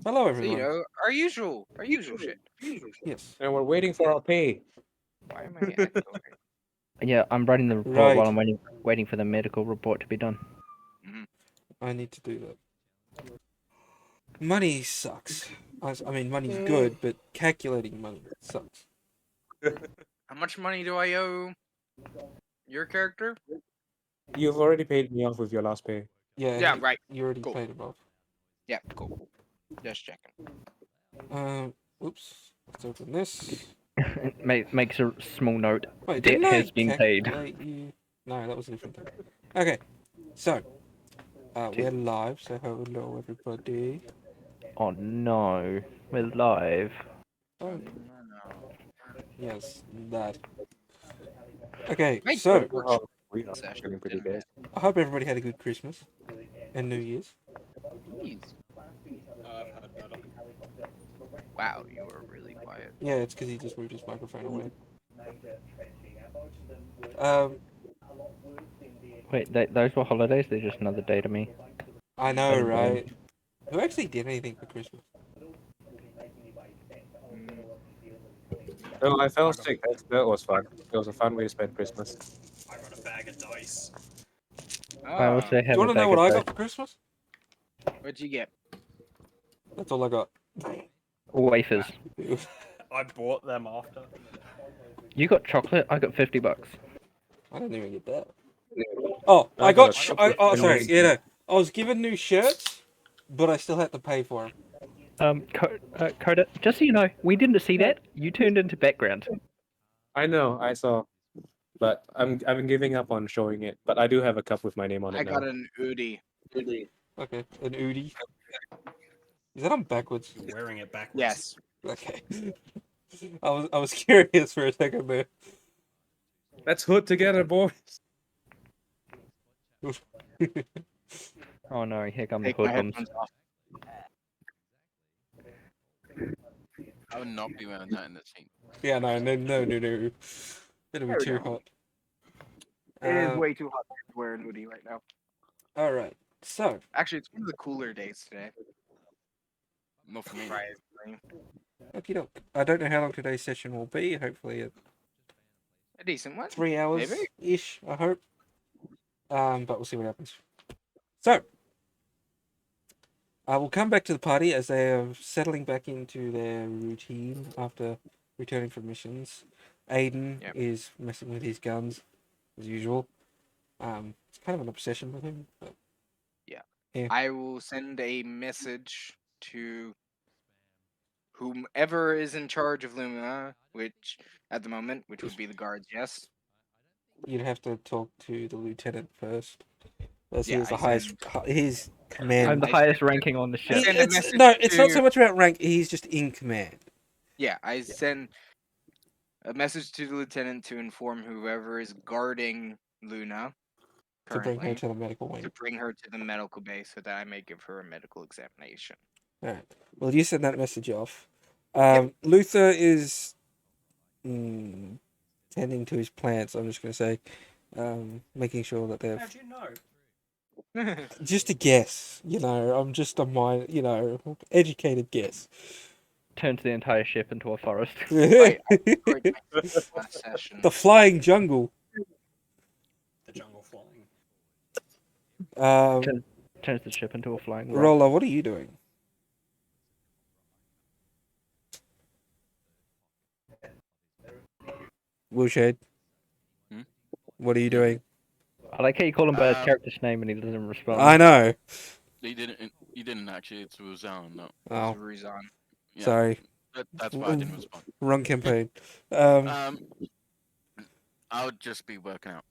Hello, So, everyone. our usual shit. Yes. And we're waiting for our pay. Why am I echoing? Yeah, I'm writing the report Right. while I'm waiting for the medical report to be done. I need to do that. Money sucks. I mean, money's good, but calculating money sucks. How much money do I owe your character? You've already paid me off with your last pay. Yeah. Yeah, right. You already Cool. paid it off. Yeah, cool. Just checking. Oops. Let's open this. Makes a small note. Wait, Debt didn't I has been paid. calculate you? No, that was a different thing. Okay. So, we're live. So hello, everybody. Oh no, we're live. Oh, No. yes, that. Okay. Right. So, We are Session, feeling pretty didn't good. I hope everybody had a good Christmas and New Year's. Jeez. Wow, you were really quiet. Yeah, it's because he just moved his microphone away. Um, Wait, those were holidays? They're just another day to me. I know, Dun, dun. right? Who actually did anything for Christmas? No, I fell sick. That was fun. It was a fun way to spend Christmas. I got a bag of dice. I also Do have you a want to know bag what of I dice. got for Christmas? What'd you get? That's all I got. Wafers. I bought them after. You got chocolate? I got $50. I didn't even get that. Oh, I I got. got Oh, chocolate sorry. and Yeah, no. I was given new shirts, but I still had to pay for them. Coda, just so you know, we didn't see that. You turned into background. I know, I saw. But I'm giving up on showing it. But I do have a cup with my name on it I now. got an Udi. Okay, an Udi. Is that on backwards? You're wearing it backwards. Yes. Okay. I was curious for a second there. Let's hood together, boys. Oh no, here come the Take my hoodlums. headphones off. I would not be wearing that in the team. Yeah, no. It'll be There we too go. hot. It is way too hot to wear an Udi right now. All right. So, Actually, it's one of the cooler days today. Not for me. Surprisingly. okie doke. I don't know how long today's session will be. Hopefully, A decent one. 3 hours Maybe. ish. I hope. But we'll see what happens. So, I will come back to the party as they are settling back into their routine after returning from missions. Aiden Yep. is messing with his guns as usual. It's kind of an obsession with him. But I will send a message to whomever is in charge of Lumina, which at the moment, which would be the guards, yes. you'd have to talk to the lieutenant first. As he Yeah, is the I highest. His command. I'm the highest ranking on the I ship. send a It's, message no, it's not to- so much about rank. He's just in command. Yeah, I send a message to the lieutenant to inform whoever is guarding Luna To bring her currently to the medical wing. to bring her to the medical bay so that I may give her a medical examination. Alright. Well, you send that message off. Luther is tending to his plants, I'm just going to say. Making sure that they're... How'd you know? Just a guess, I'm just educated guess. Turns the entire ship into a forest. Right, last session. The flying jungle. The jungle flying. Turns the ship into a flying rock. Roller, what are you doing? Woolshade? Hmm? What are you doing? I like how you call him by his character's name and he doesn't respond. I know. He didn't actually. It was no. Oh, Ruzan. Yeah, sorry. That's why I didn't respond. Wrong campaign. I would just be working out.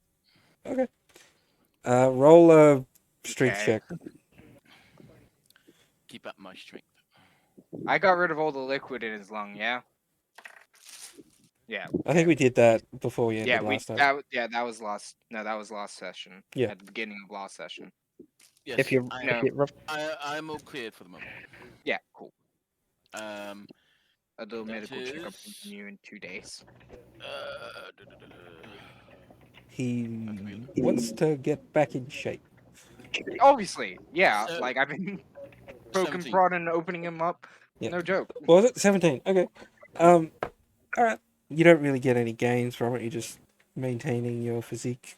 Okay. Roll a strength Okay. check. Keep up my strength. I got rid of all the liquid in his lung, yeah? Yeah. I think we did that before we ended Yeah, last time. that was last. No, that was last session. Yeah. At the beginning of last session. Yes, If you I'm all cleared for the moment. Yeah, cool. Uh, I'll do a That medical checkup is- on you in 2 days. He wants to get back in shape. Obviously, yeah. So- Like I've been. poking, 17. prodding, opening him up. Yep. No joke. Was it 17? Okay. All right. You don't really get any gains from it. You're just maintaining your physique.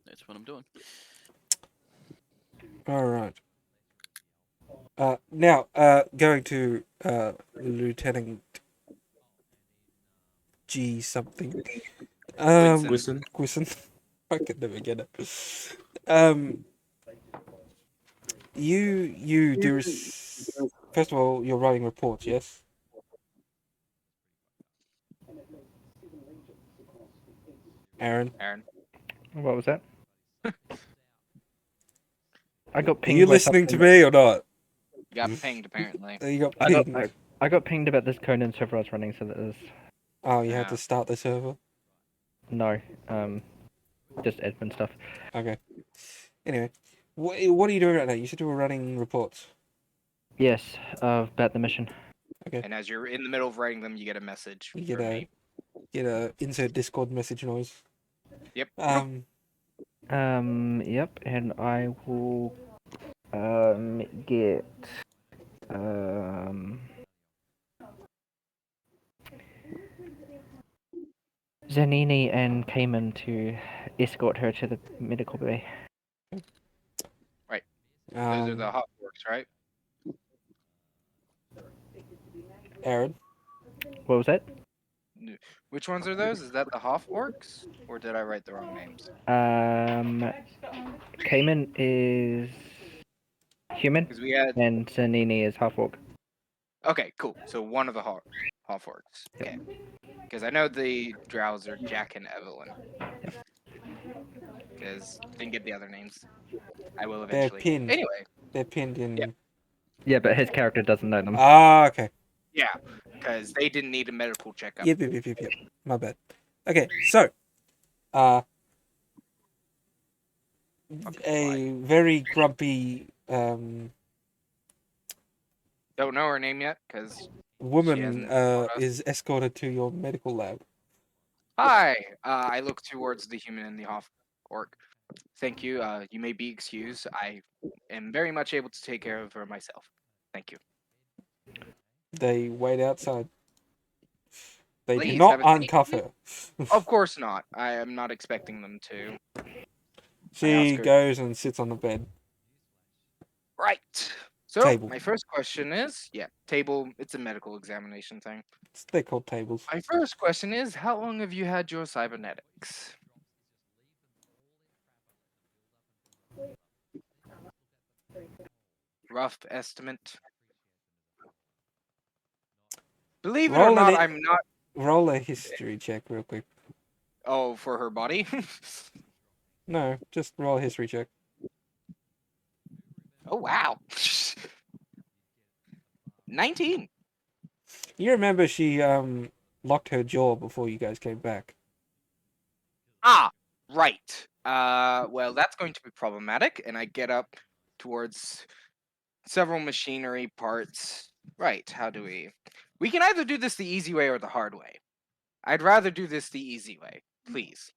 That's what I'm doing. All right. Now, going to Lieutenant G something. Quinson. Listen, Quisson. I could never get it. You do. First of all, you're writing reports, yes? Aaron, Aaron. What was that? I got are pinged. you by listening to something- me or not? You got pinged apparently. You got I got, pinged. I got pinged about this Conan server I was running, so that is Oh, you had Yeah. to start the server. no, just admin stuff. Okay. Anyway, what are you doing right now? You said you were running reports. Yes, about the mission. And as you're in the middle of writing them, you get a message. You get from a me. insert Discord message noise. Yep. Yep, and I will get Zanini and Cayman to escort her to the medical bay. Those are the hot works, right? Aaron. What was that? Which ones are those? Is that the Hoff orcs? Or did I write the wrong names? Cayman is human, Because we had. and Zanini is half orc. Okay, cool. So one of the Hoff orcs. Okay. Because I know the Drows are Jack and Evelyn. Because didn't get the other names. I will They're eventually. pinned. Anyway, They're pinned in. Yep. Yeah, but his character doesn't know them. Ah, okay. yeah. Because they didn't need a medical checkup. Yep. My bad. Okay, so, a very grumpy Don't know her name yet, because woman hasn't told us. is escorted to your medical lab. hi. I look towards the human and the Hoff orc. Thank you. You may be excused. I am very much able to take care of her myself. Thank you. They wait outside. They do Please, not have a seat, uncuff her. Of course not. I am not expecting them to. She her- goes and sits on the bed. Right. So Table. my first question is, table. It's a medical examination thing. They're called tables. My first question is, how long have you had your cybernetics? Rough estimate. Believe it or Roll not, it. I'm not. Roll a history check real quick. Oh, for her body. No, just roll a history check. Oh wow. 19. You remember she locked her jaw before you guys came back. Ah, right. Well, that's going to be problematic, and I get up towards several machinery parts. Right, how do we? We can either do this the easy way or the hard way. I'd rather do this the easy way, please.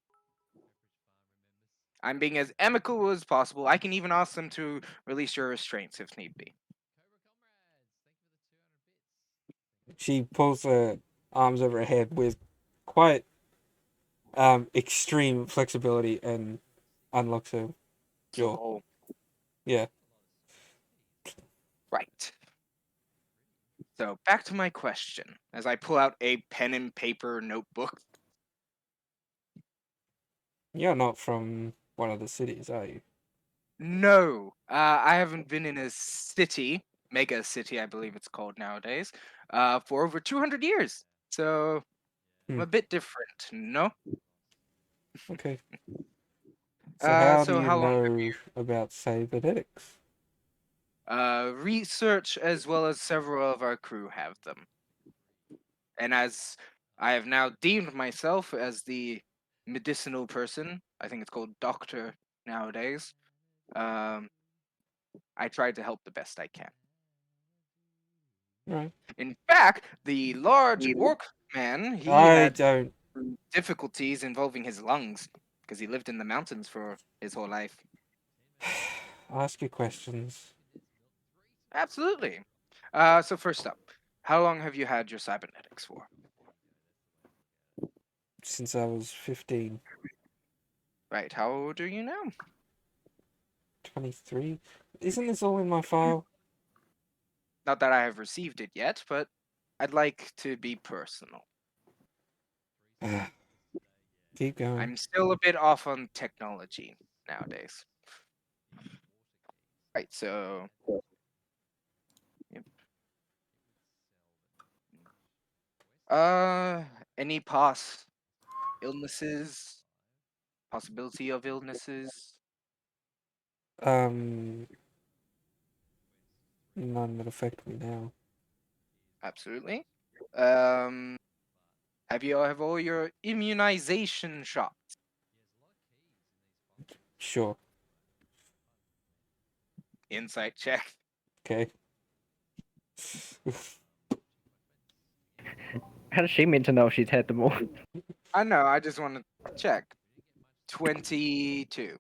I'm being as amicable as possible. I can even ask them to release your restraints if need be. She pulls her arms over her head with quite extreme flexibility and unlocks her jaw. Oh, Yeah. right. So back to my question, as I pull out a pen and paper notebook. You're not from one of the cities, are you? No, I haven't been in a city, mega city, I believe it's called nowadays, for over 200 years. So I'm a bit different, no? Okay. So how so do you how long know about cybernetics? Research as well as several of our crew have them. And as I have now deemed myself as the medicinal person, I think it's called doctor nowadays, I try to help the best I can. Right. In fact, the large orc man, he I had don't. difficulties involving his lungs because he lived in the mountains for his whole life. Ask your questions. Absolutely. So first up, how long have you had your cybernetics for? Since I was 15, Right. How old are you now? 23. Isn't this all in my file? Not that I have received it yet, but I'd like to be personal. Keep going. I'm still a bit off on technology nowadays. Right. So. Yep. Any past illnesses? Possibility of illnesses? None that affect me now. Absolutely. Have all your immunization shots? Sure. Insight check. Okay. How does she mean to know if she's had them all? I know. I just want to check. 22.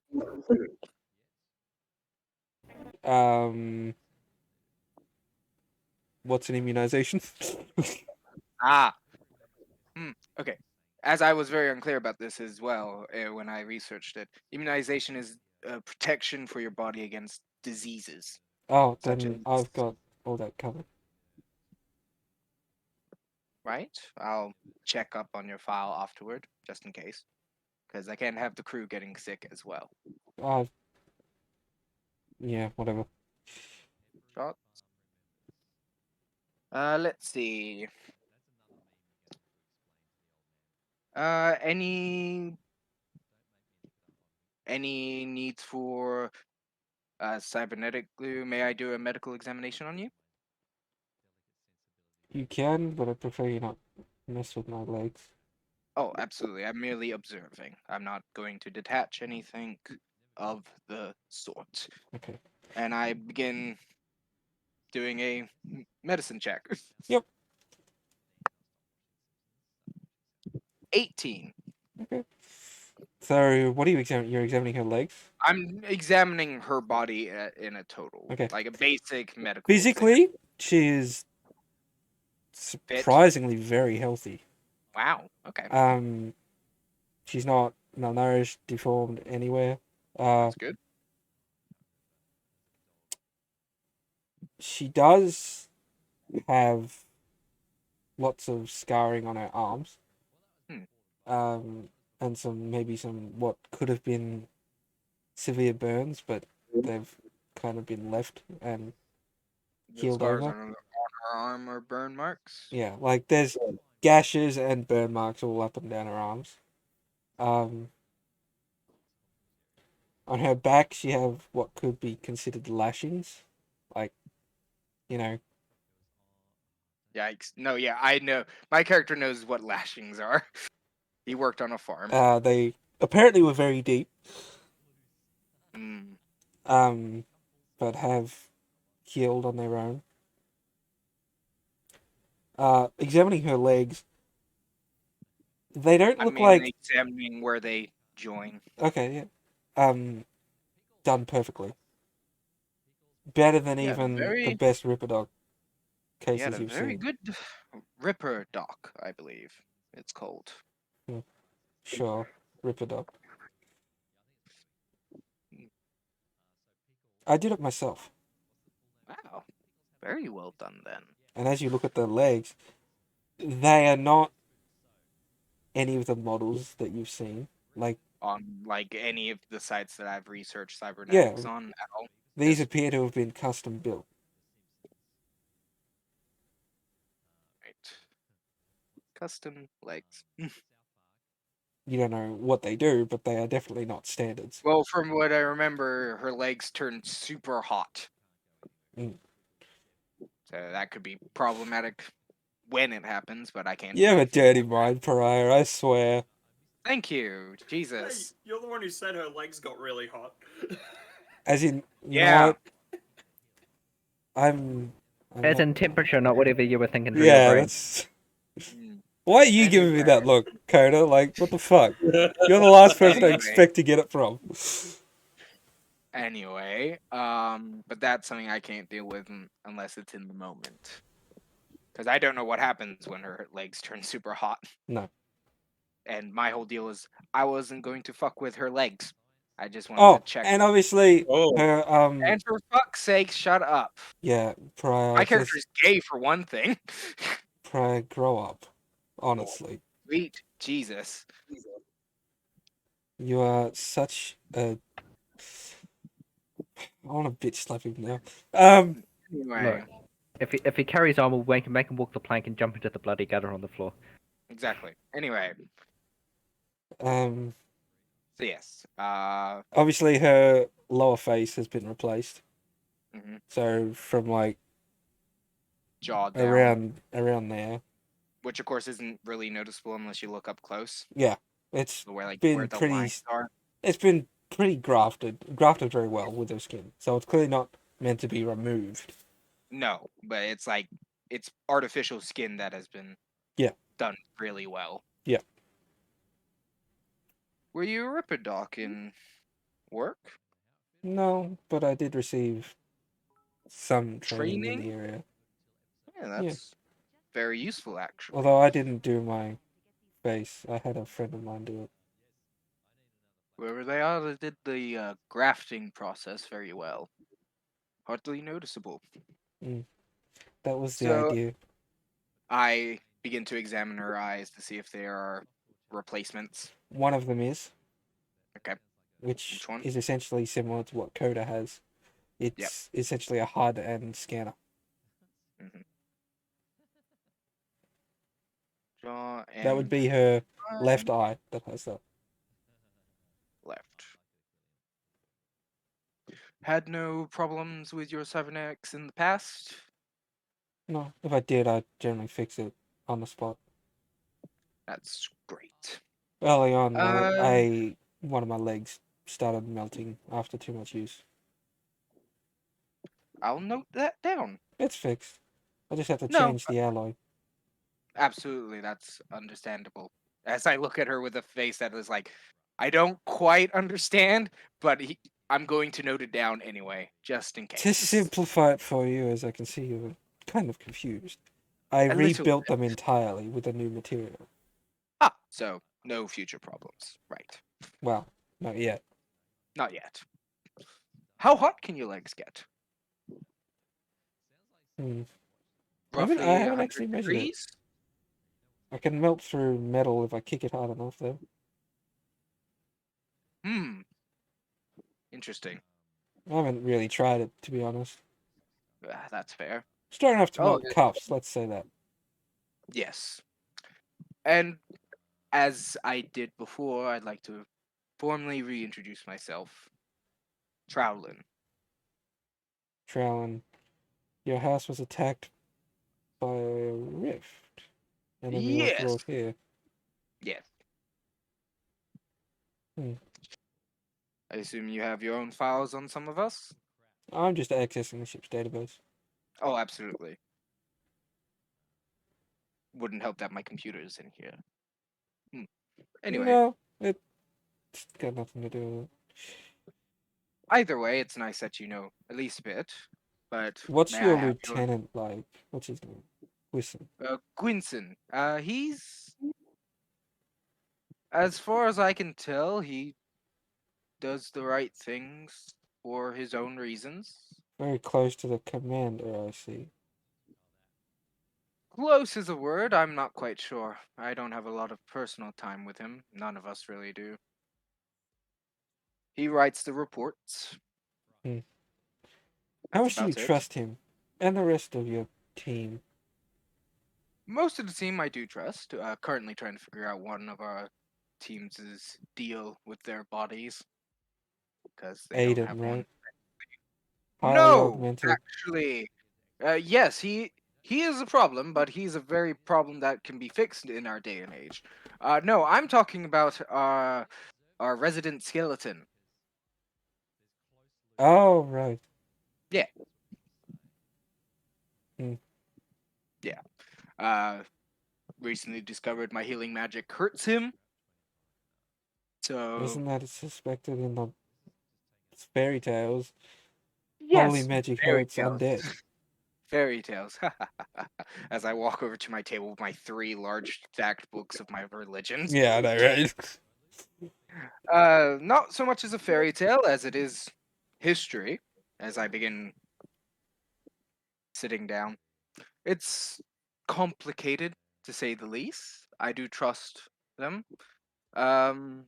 What's an immunization? Ah. Okay. As I was very unclear about this as well when I researched it, immunization is protection for your body against diseases. Oh, Such then I've got all that covered. Right? I'll check up on your file afterward, just in case, because I can't have the crew getting sick as well. Yeah, whatever. Shots. Let's see. Any needs for cybernetic glue? May I do a medical examination on you? You can, but I prefer you not mess with my legs. Oh, absolutely. I'm merely observing. I'm not going to detach anything of the sort. Okay. And I begin doing a medicine check. Yep. 18. Okay. So, what are you examining? You're examining her legs? I'm examining her body in a total. Okay. Like a basic medical exam. Physically, she is surprisingly very healthy. Wow. Okay. She's not malnourished, deformed anywhere. That's good. She does have lots of scarring on her arms. And maybe some what could have been severe burns, but they've kind of been left and The healed scars over. on her arm are burn marks. Yeah, like there's gashes and burn marks all up and down her arms. On her back, she have what could be considered lashings, like, you know. Yikes. No, yeah, I know. My character knows what lashings are. He worked on a farm. They apparently were very deep. Mm. But have healed on their own. Examining her legs, they don't I look mean, like examining where they join. okay, yeah. Done perfectly. Better than Yeah, even the very- best Ripper Dog He had cases a you've very seen. good Ripper doc, I believe it's called. Sure, Ripper Dog. I did it myself. Wow. Very well done then. And as you look at the legs, they are not any of the models that you've seen. Like, On like any of the sites that I've researched cybernetics on at all. these Yes. appear to have been custom built. Right. Custom legs. You don't know what they do, but they are definitely not standards. Well, from what I remember, her legs turned super hot. Mm. So that could be problematic when it happens, but I can't. You have a dirty mind, Pariah, I swear. Thank you, Hey, Jesus. you're the one who said her legs got really hot. As in, you know Yeah. what? I'm As not- in temperature, not whatever you were thinking through yeah, your brain. that's. Mm. Why are you giving me that Anyway. look, Coda? Like, what the fuck? You're the last person I Anyway. expect to get it from. Anyway, but that's something I can't deal with unless it's in the moment. Because I don't know what happens when her legs turn super hot. No. And my whole deal is I wasn't going to fuck with her legs. I just wanted Oh, to check. and obviously Oh. her And for fuck's sake, shut up. yeah, My character is gay for one thing. prior grow up. Honestly, Sweet Jesus. you are such a. I want to bitch slap him now. Anyway, Look, if he carries on, we'll make him walk the plank and jump into the bloody gutter on the floor. exactly. Anyway, um. so yes. Obviously, her lower face has been replaced. Mhm. So from like Jaw down. around there, Which of course isn't really noticeable unless you look up close. yeah, it's Where been where the pretty lines are. it's been pretty grafted very well with her skin. So it's clearly not meant to be removed. No, but it's like it's artificial skin that has been Yeah. done really well. Yeah. Were you a Ripperdoc in work? No, but I did receive some training in Training? the area. Yeah, that's very useful actually. Although I didn't do my face, I had a friend of mine do it. Whoever they are, they did the grafting process very well. Hardly noticeable. That was the So idea. I begin to examine her eyes to see if there are replacements. One of them is, Okay. which Which one? is essentially similar to what Coda has. It's essentially a HUD and scanner. Jaw and That would be her eye left eye that has that. left. Had no problems with your cybernetics in the past? No, if I did, I'd generally fix it on the spot. That's great. Early on, Um, one of my legs started melting after too much use. I'll note that down. It's fixed. I just have to No, change the alloy. absolutely, that's understandable. As I look at her with a face that is like, I don't quite understand, but I'm going to note it down anyway, just in To case. simplify it for you, as I can see you're kind of confused, I A little rebuilt bit. them entirely with a new material. So no future problems. Right. Well, not yet. Not yet. How hot can your legs get? Hmm. I Roughly haven't 100 actually measured it. degrees? I can melt through metal if I kick it hard enough, though. Hmm. Interesting. I haven't really tried it, to be honest. That's fair. Strong enough to Oh, melt yeah. cuffs, let's say that. Yes. And as I did before, I'd like to formally reintroduce myself. Trowlin. Trowlin, your house was attacked by a rift, and then you were Yes. brought here. Yes. Hmm. I assume you have your own files on some of us? I'm just accessing the ship's database. Oh, absolutely. Wouldn't help that my computer is in here. Anyway, No, it's got nothing to do with it. either way, it's nice that you know at least a bit. But What's may your I have lieutenant like? What's his name? Whiston. Gwynson. He's, as far as I can tell, he does the right things for his own reasons. Very close to the commander, I see. Close is a word, I'm not quite sure. I don't have a lot of personal time with him. None of us really do. He writes the reports. How That's much do you about it. trust him? And the rest of your team? Most of the team I do trust. Currently trying to figure out one of our teams' deal with their bodies. Because they don't Aiden, have right? one. Highly No! augmented. Actually, yes, he is a problem, but he's a very problem that can be fixed in our day and age. No, I'm talking about our resident skeleton. Oh, right. Recently discovered my healing magic hurts him. So Isn't that suspected in the It's fairy tales. Yes, Holy magic fairy hurts tales. undead. Fairy tales. As I walk over to my table with my 3 large stacked books of my religions. Yeah, I know, right? Not so much as a fairy tale as it is history. As I begin sitting down, it's complicated to say the least. I do trust them. Um,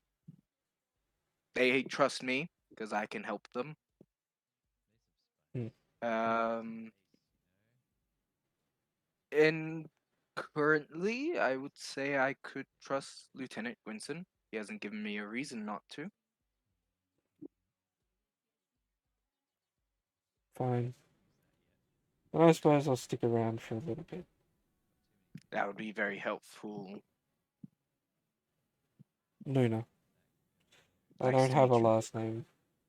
they trust me because I can help them. Hmm. Um, and currently, I would say I could trust Lieutenant Gwynson. He hasn't given me a reason not to. Fine. Well, I suppose I'll stick around for a little bit. That would be very helpful. Luna. I Nice don't to have a meet you. last name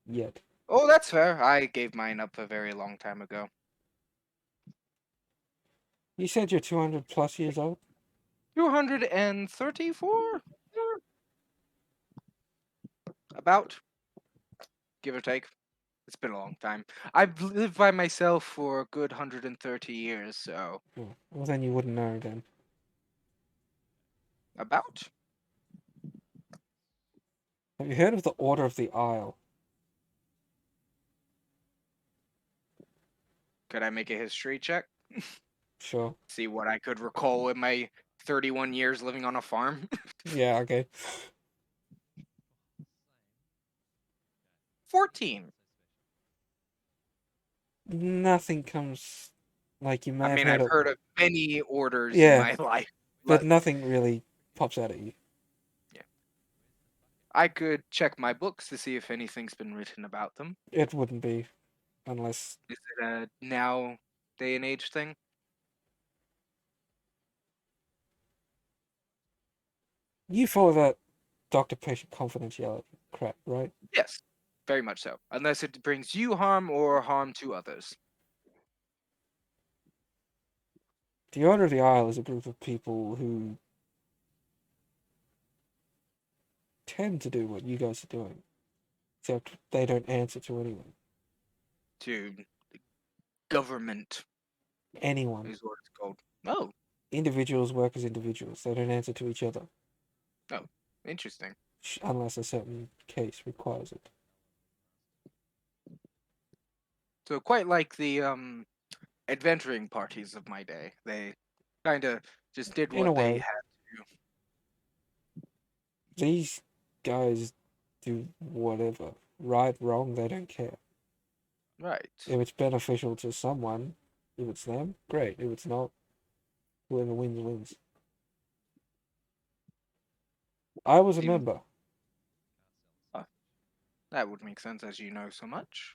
yet. Oh, that's fair. I gave mine up a very long time ago. You said you're 200 plus years old? 234? About, give or take. It's been a long time. I've lived by myself for a good 130 years, so Oh, well, then you wouldn't know then. about. Have you heard of the Order of the Isle? Could I make a history check? Sure. See what I could recall in my 31 years living on a farm? Yeah, okay. 14. Nothing comes like you may I have mean, heard I've of. heard of many orders in Yeah, my life, but but nothing really pops out at you. I could check my books to see if anything's been written about them. It wouldn't be unless Is it a now day and age thing? you follow that doctor-patient confidentiality crap, right? Yes, very much so. Unless it brings you harm or harm to others. The Order of the Isle is a group of people who tend to do what you guys are doing, except they don't answer to anyone. To government Anyone. is what it's called. Oh, Individuals work as individuals. They don't answer to each other, interesting. unless a certain case requires it. So quite like the adventuring parties of my day. They kind of just did In a what they way. had. These guys do whatever. Right, wrong, they don't care. Right. If it's beneficial to someone, if it's them, great. If it's not, whoever wins, wins. I was a Seem- member. That would make sense as you know so much.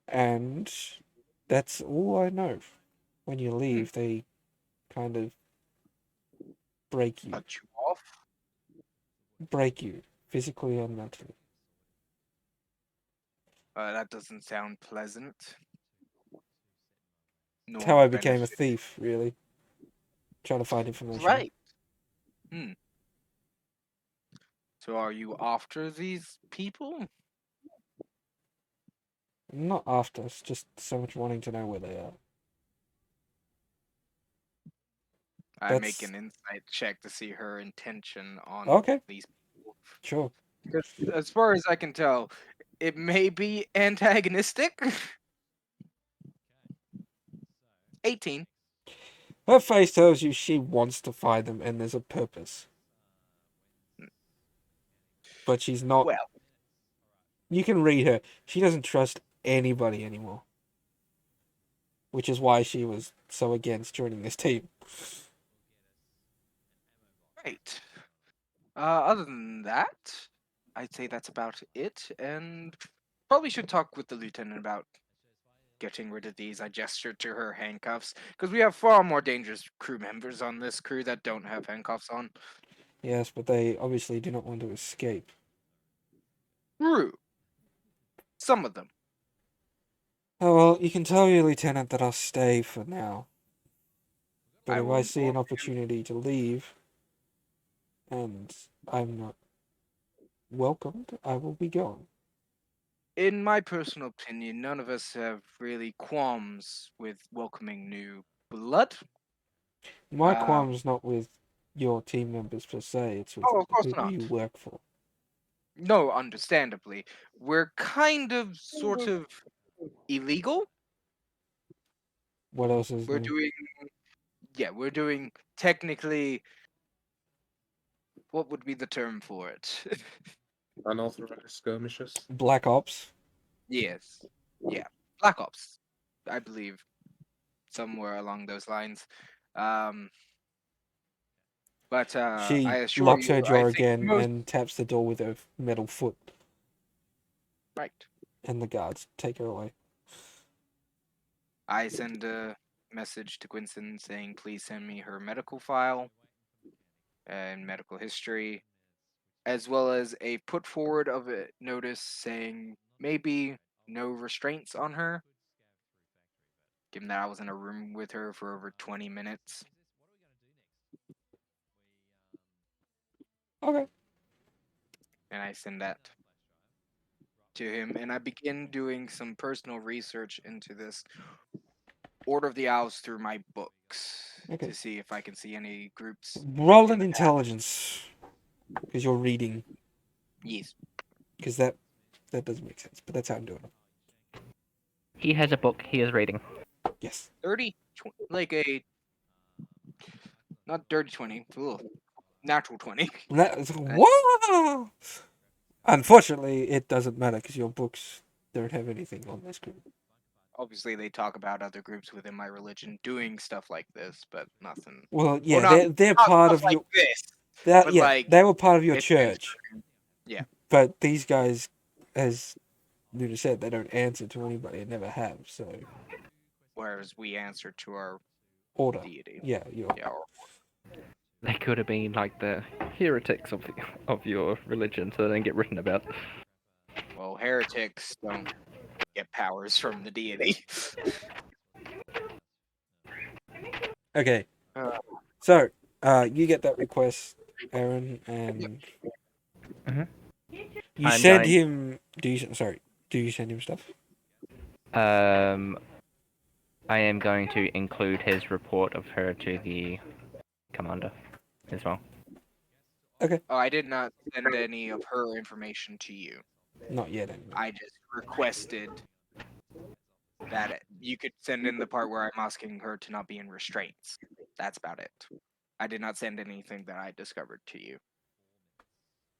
And that's all I know. When you leave, they kind of break you. Cut you off. Break you, physically and mentally. That doesn't sound pleasant. That's Nor how I became a benefit- thief, really. Trying to find information. Right. So are you after these people? Not after, it's just so much wanting to know where they are. I make That's- an insight check to see her intention on Okay. these people. Sure. Because as far as I can tell, it may be antagonistic. 18. Her face tells you she wants to find them and there's a purpose. But she's not. Well, You can read her. She doesn't trust anybody anymore. Which is why she was so against joining this team. right. Other than that, I'd say that's about it, and probably should talk with the lieutenant about getting rid of these. I gestured to her handcuffs, because we have far more dangerous crew members on this crew that don't have handcuffs on. Yes, but they obviously do not want to escape. True. Some of them. Oh, well, you can tell your lieutenant that I'll stay for now. But I if I will see an inform him. opportunity to leave, and I'm not welcomed, I will be gone. in my personal opinion, none of us have really qualms with welcoming new blood. My Um, qualm's not with your team members per se, it's with Oh, of course who not. you work for. No, understandably. We're kind of, sort of illegal. What else is We're new? doing, we're doing technically, what would be the term for it? Unauthorized skirmishes. Black Ops? Yes. Yeah. Black Ops, I believe. Somewhere along those lines. Um, but I She assure locks you, her I jaw think again most and taps the door with her metal foot, right. and the guards take her away. I send a message to Quinson saying, please send me her medical file and medical history, as well as a put forward of a notice saying maybe no restraints on her, given that I was in a room with her for over 20 minutes. Okay. And I send that to him, and I begin doing some personal research into this Order of the Owls through my books Okay. to see if I can see any groups. Roll in an the intelligence, because you're reading, Yes. because that doesn't make sense, but that's how I'm doing it. He has a book he is reading. Yes. 30, like a not dirty 20, ugh, natural 20. What? Unfortunately, it doesn't matter because your books don't have anything on this group. Obviously, they talk about other groups within my religion doing stuff like this, but nothing. Well, yeah, not- they're Not part stuff of like your. this. That but yeah, like, they were part of your it's church. Yeah. But these guys, as Luna said, they don't answer to anybody and never have. So Whereas we answer to our order. deity. Yeah, your Yeah. They could have been like the heretics of your religion, so they don't get written about. Well, heretics don't get powers from the deity. Okay. Uh. So, you get that request, Aaron, and Mhm. you I'm send going- him. Do you send him stuff? I am going to include his report of her to the commander as well. Oh, I did not send any of her information to you. Not yet, anyway. I just requested that you could send in the part where I'm asking her to not be in restraints. That's about it. I did not send anything that I discovered to you.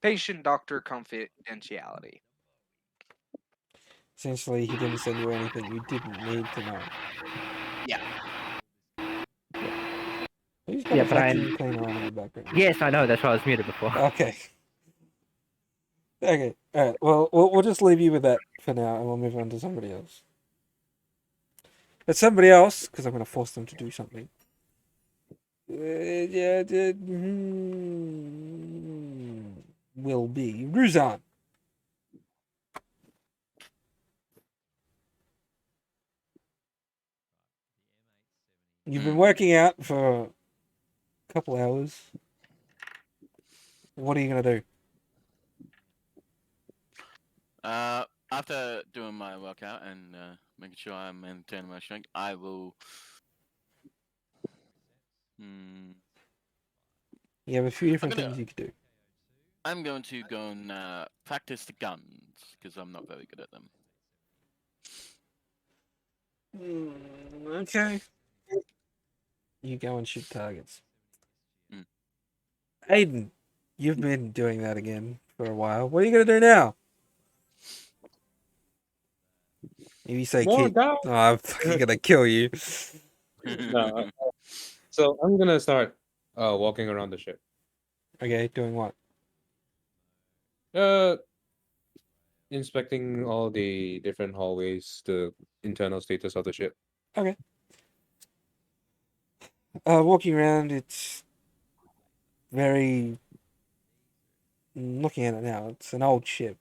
Patient doctor confidentiality. Essentially, he didn't send you anything you didn't need to know. Yeah. Who's got Yeah, a but I'm- vacuum cleaner on in the background? Yes, I know. That's why I was muted before. Okay. Okay. All right. Well, we'll just leave you with that for now, and we'll move on to somebody else. But somebody else, because I'm going to force them to do something. Will be Ruzan. You've been working out for a couple hours. What are you going to do? After doing my workout and making sure I'm maintaining my strength, I will. You have a few different gonna- things you could do. I'm going to go and practice the guns because I'm not very good at them. Okay. You go and shoot targets. Mm. Aiden, you've been doing that again for a while. What are you going to do now? If you say More keep, down. oh, I'm fucking going to kill you. No. So I'm gonna start walking around the ship. Okay, doing what? Inspecting all the different hallways, the internal status of the ship. Walking around, it's very. Looking at it now, it's an old ship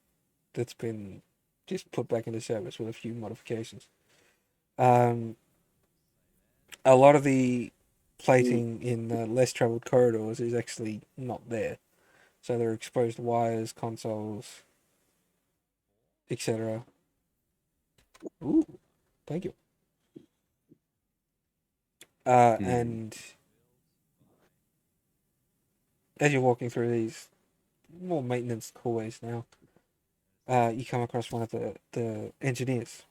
that's been just put back into service with a few modifications. A lot of the plating in the less traveled corridors is actually not there, so there are exposed wires, consoles, etc. Ooh, thank you. Hmm. And as you're walking through these more maintenance hallways now, you come across one of the engineers.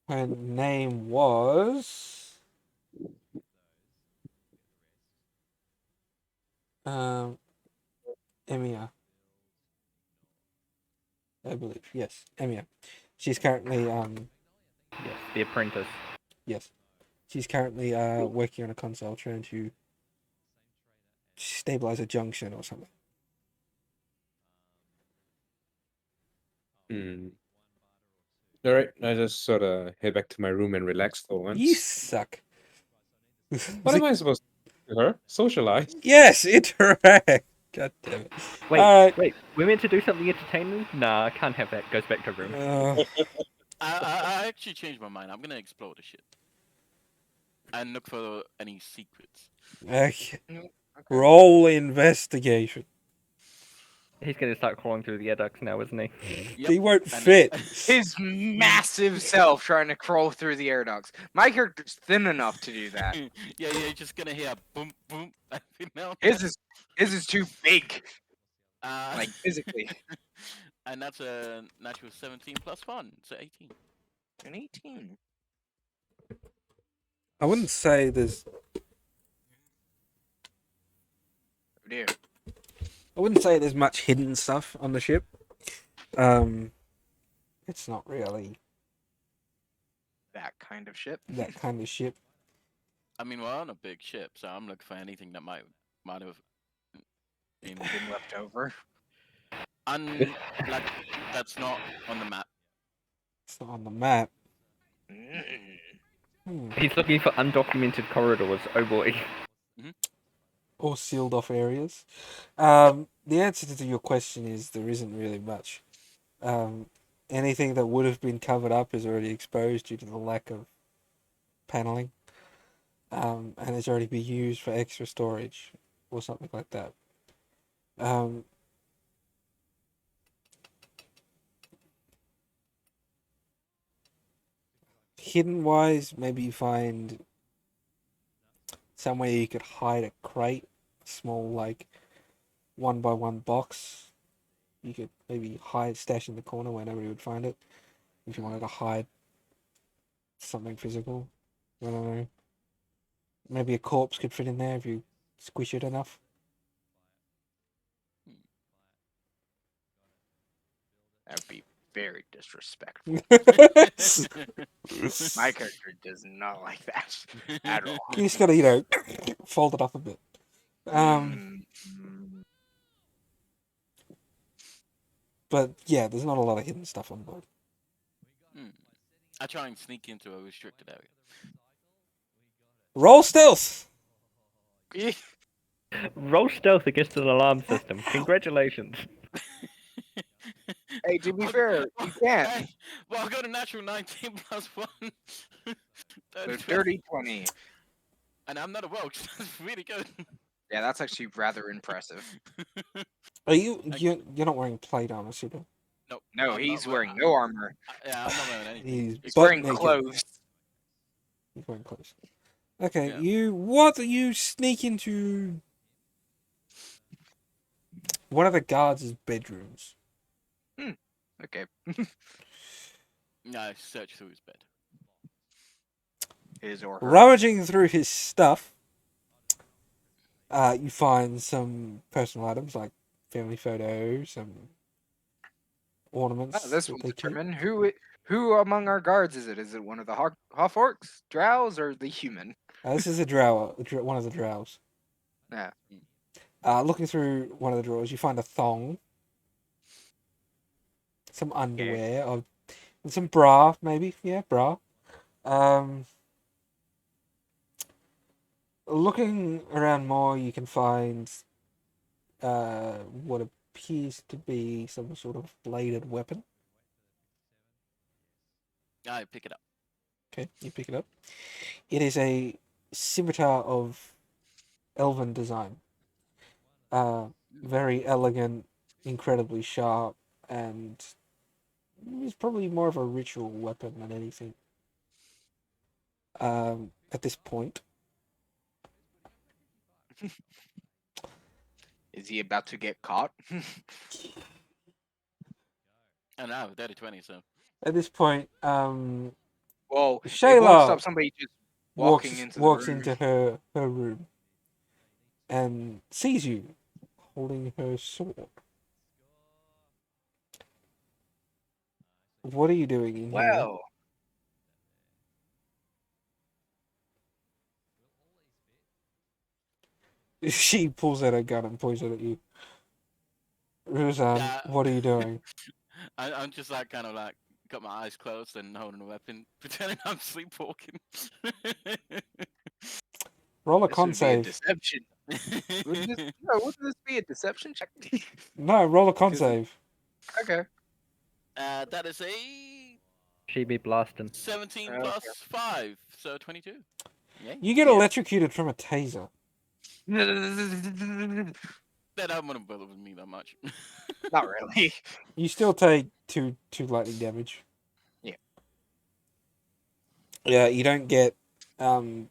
Her name was Emia, I believe. Yes, Emia. She's currently Yes, the apprentice. yes, she's currently working on a console trying to stabilize a junction or something. Hmm. All right, I just sort of head back to my room and relax for once. You suck. What am I supposed to do to her? Socialize? Yes, interact. God damn it. Wait, Alright. wait. We're meant to do something entertaining? Nah, can't have that. Goes back to room. I actually changed my mind. I'm gonna explore the shit and look for any secrets. Okay. Okay. Roll investigation. He's gonna start crawling through the air ducts now, isn't he? Yep. He won't And fit. His massive self trying to crawl through the air ducts. My character's thin enough to do that. yeah, you're just gonna hear boom, boom. Every now and His is too big, then. like physically. And that's a natural 17 plus 1, so 18. An 18. I wouldn't say there's. Oh dear. I wouldn't say there's much hidden stuff on the ship. It's not really That kind of ship. that kind of ship. I mean, we're on a big ship, so I'm looking for anything that might have been Been left over. like that's not on the map. It's not on the map. Mm. He's looking for undocumented corridors. Oh boy. Or sealed off areas. The answer to your question is there isn't really much. Anything that would have been covered up is already exposed due to the lack of paneling. And it's already been used for extra storage or something like that. Hidden wise, maybe you find somewhere you could hide a crate, a small like 1x1 box. You could maybe hide, stash in the corner where nobody would find it. If you wanted to hide something physical, I don't know. Maybe a corpse could fit in there if you squish it enough. That would be very disrespectful. My character does not like that at all. You just gotta, fold it up a bit. Mm. But yeah, there's not a lot of hidden stuff on board. I try and sneak into a restricted area. Roll stealth. Roll stealth against an alarm system. Congratulations. Hey, to be fair, you can't. Hey, well, I got a natural 19 plus 1. So dirty 20. And I'm not a rogue, so that's really good. Yeah, that's actually rather impressive. Are you're not wearing plate armor, Super? No, No, I'm he's not wearing no armor. Yeah, I'm not wearing anything. He's He's wearing butt naked. clothes. He's wearing clothes. Okay, Yeah. you sneak into one of the guards' bedrooms. Okay. No, I search through his bed. His or her. Rummaging through his stuff, you find some personal items like family photos, some ornaments. Oh, this that will they keep. determine who among our guards is it? Is it one of the half orcs, drows, or the human? This is a drow, one of the drows. Yeah. Looking through one of the drawers, you find a thong, some underwear, or some bra, maybe. Yeah, bra. Looking around more, you can find what appears to be some sort of bladed weapon. I pick it up. Okay, you pick it up. It is a scimitar of elven design. Very elegant, incredibly sharp, and It's probably more of a ritual weapon than anything. At this point. Is he about to get caught? And now dirty 20. So At this point, Well, it won't Shayla stop somebody just walking into the walks room. into her room and sees you holding her sword. What are you doing in Well, here? She pulls out a gun and points it at you. Ruzan, Yeah. what are you doing? I'm just like kind of like got my eyes closed and holding a weapon, pretending I'm sleepwalking. Roll a this con would be a save. deception. Wouldn't this be a deception check? No, roll a con 'Cause- save. Okay. That is a She be blasting. 17 Okay. plus 5, so 22. Yeah. You get Yeah. electrocuted from a taser. That don't want to bother with me that much. Not really. You still take two lightning damage. Yeah. Yeah, you don't get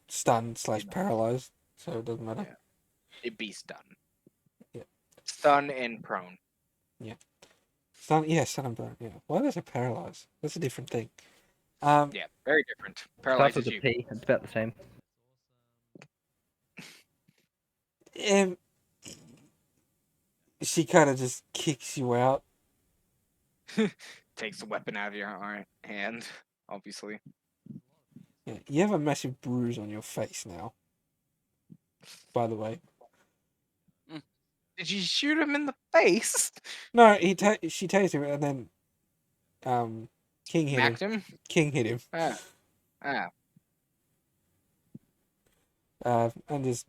stunned / paralyzed, so it doesn't matter. Yeah. It'd be stun. Yeah. Stun and prone. Stun and burn, yeah. Why does it paralyze? That's a different thing. Yeah, very different. Starts Paralyzes with a you. P. It's about the same. She kind of just kicks you out. Takes the weapon out of your hand, obviously. Yeah, you have a massive bruise on your face now. By the way, Did you shoot him in the face? no, she tased him, and then King hit Smacked him. him? King hit him, Ah. and just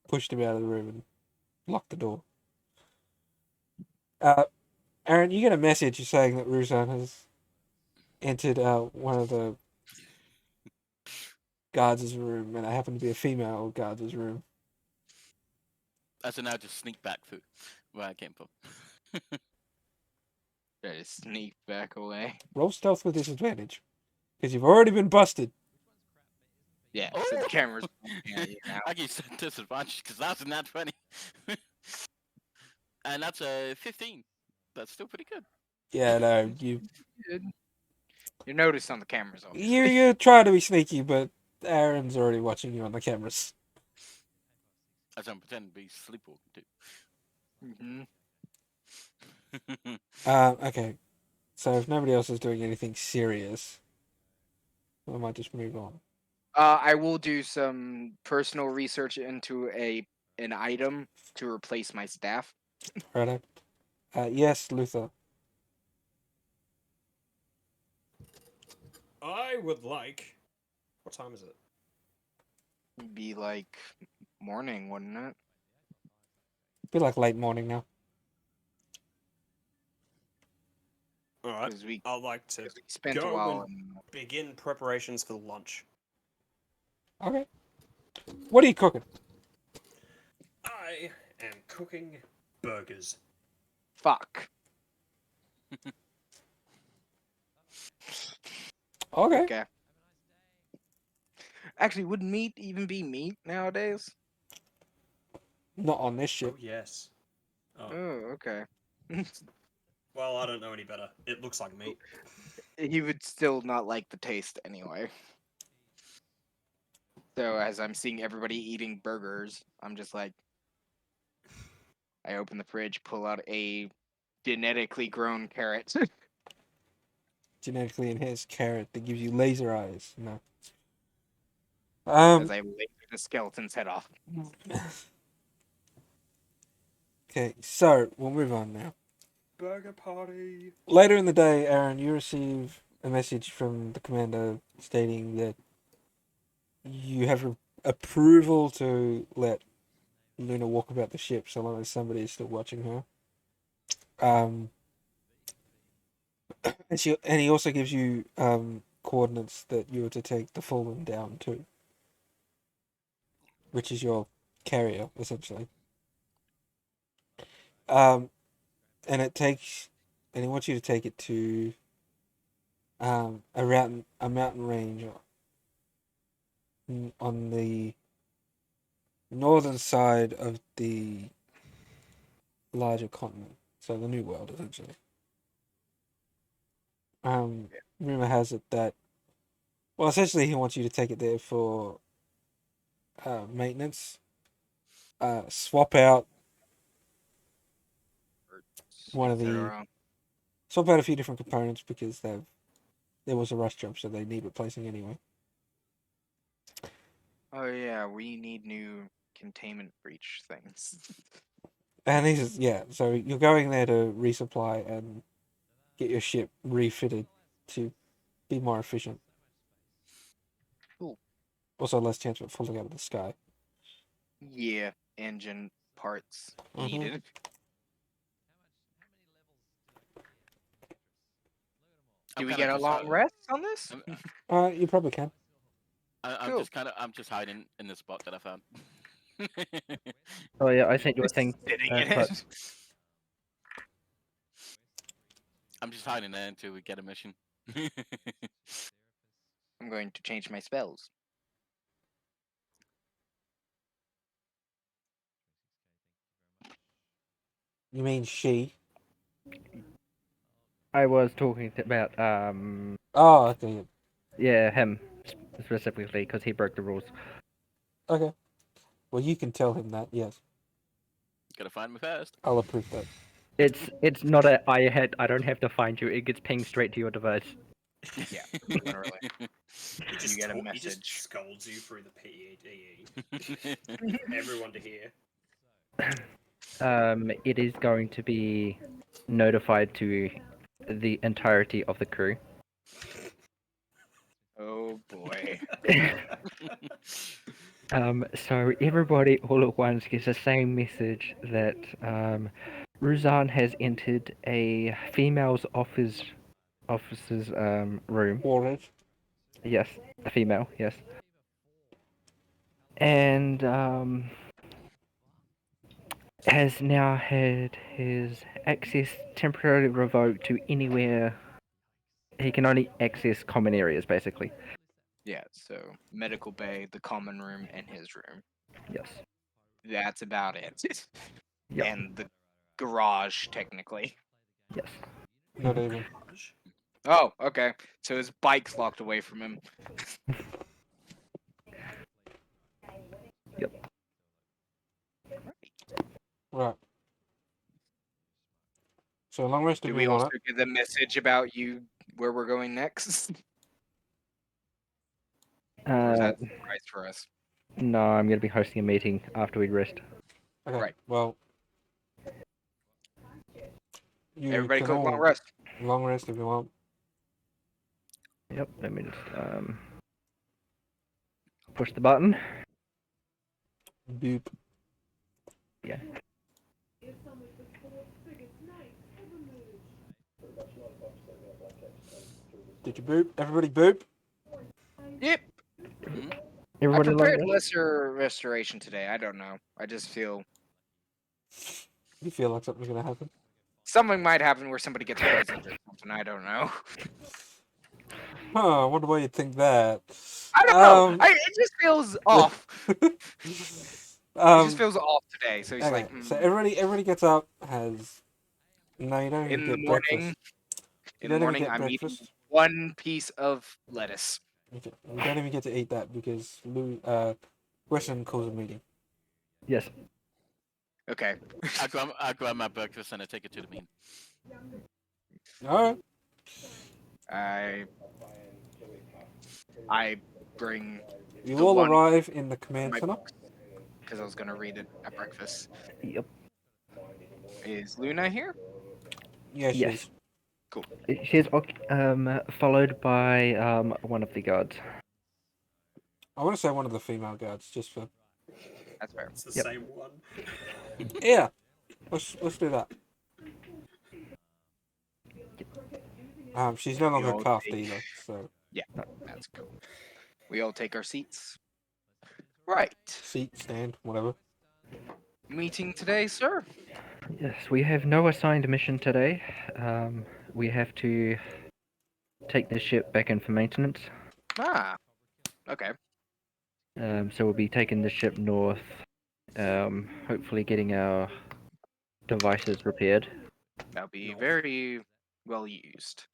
pushed him out of the room and locked the door. Aaron, you get a message saying that Ruzan has entered one of the guards' room, and it happened to be a female guard's room. So now just sneak back through where I came from. Try to sneak back away. Roll stealth with disadvantage, because you've already been busted. Yeah, so Oh! the camera's pointing at you now. I get disadvantage because that's a nat 20. And that's a 15. That's still pretty good. Yeah, no, You're noticed on the cameras, obviously. you try to be sneaky, but Aaron's already watching you on the cameras. As I'm pretending to be sleepwalking too. hmm Okay, so if nobody else is doing anything serious, I might just move on. I will do some personal research into an item to replace my staff. Righto. Yes, Luther. I would like. What time is it? Be like morning, wouldn't it? Be like late morning now. All right. Because we I'd like to spent a go while. and begin preparations for lunch. Okay. What are you cooking? I am cooking burgers. Fuck. Okay. Okay. Actually, would meat even be meat nowadays? Not on this ship. Oh yes. Oh. Oh, okay. Well, I don't know any better. It looks like meat. He would still not like the taste anyway. So as I'm seeing everybody eating burgers, I'm just like, I open the fridge, pull out a genetically grown carrot. Genetically enhanced carrot that gives you laser eyes. No. as I laser the skeleton's head off. Okay, so we'll move on now. Burger party. Later in the day, Aaron, you receive a message from the commander stating that you have approval to let Luna walk about the ship so long as somebody is still watching her. And he also gives you coordinates that you are to take the Fallen down to, which is your carrier essentially. And it takes and he wants you to take it to a mountain range on the northern side of the larger continent, so the New World, essentially. Rumor has it that, well, essentially he wants you to take it there for maintenance. Swap out one of the etc. swap out a few different components because there was a rust job, so they need replacing anyway. Oh yeah, we need new containment breach things. And he says, yeah, so you're going there to resupply and get your ship refitted to be more efficient. Cool. Also, less chance of it falling out of the sky. Yeah, engine parts Mhm. needed. Do I'm we kinda get a just long rest on this? I'm You probably can. Cool. I'm just hiding in the spot that I found. Oh yeah, I sent you a thing. Sitting uh, in but- it. I'm just hiding there until we get a mission. I'm going to change my spells. You mean she? I was talking about Oh, okay. yeah, him specifically because he broke the rules. Okay. Well, you can tell him that, yes. Gotta find me fast. I'll approve that. It's not a I don't have to find you. It gets pinged straight to your device. Yeah, literally. He just, get a he message. just scolds you through the PEDE for everyone to hear. It is going to be notified to the entirety of the crew. Oh boy. So everybody all at once gets the same message that Ruzan has entered a female's officer's room. Warhead. Yes, a female. Yes, and has now had his access temporarily revoked to anywhere. He can only access common areas, basically. Yeah, so medical bay, the common room, and his room. Yes. That's about it. Yep. And the garage, technically. Yes. Not even. Oh, okay. So his bike's locked away from him. Yep. Right. So long rest if Do you we want also it. get the message about you where we're going next? Or is that a surprise for us? No, I'm going to be hosting a meeting after we rest. Okay. Right. Well, you Everybody can click all long rest. long rest if you want. Yep. Let me just push the button. Boop. Yeah. Did you boop? Everybody boop? Yep. I Everybody long prepared rest? lesser restoration today. I don't know. I just feel You feel like something's gonna happen? something might happen where somebody gets poisoned or something. I don't know. Huh, I wonder why you'd think that. I don't know. It just feels off. It Um, just feels off today. So he's okay, like, so everybody gets up, has no, you don't even in the get morning. breakfast. In You the don't even morning, get I'm eating breakfast. one piece of lettuce. Okay. You don't even get to eat that because Weston calls a meeting. Yes. Okay. I grab my breakfast and I take it to the meeting. Alright. I bring You The all one- arrive in the command my center. books because I was gonna read it at breakfast. Yep. Is Luna here? Yes, Yes. yes. She's followed by one of the guards. I want to say one of the female guards, just for That's fair. It's the Yep. same one. yeah. Let's do that. She's no longer all cuffed take- either, so That's cool. We all take our seats. Right. seat, stand, whatever. Meeting today, sir. Yes, we have no assigned mission today. We have to take the ship back in for maintenance. Ah, okay. So we'll be taking the ship north. Hopefully getting our devices repaired. That'll be North. very well used.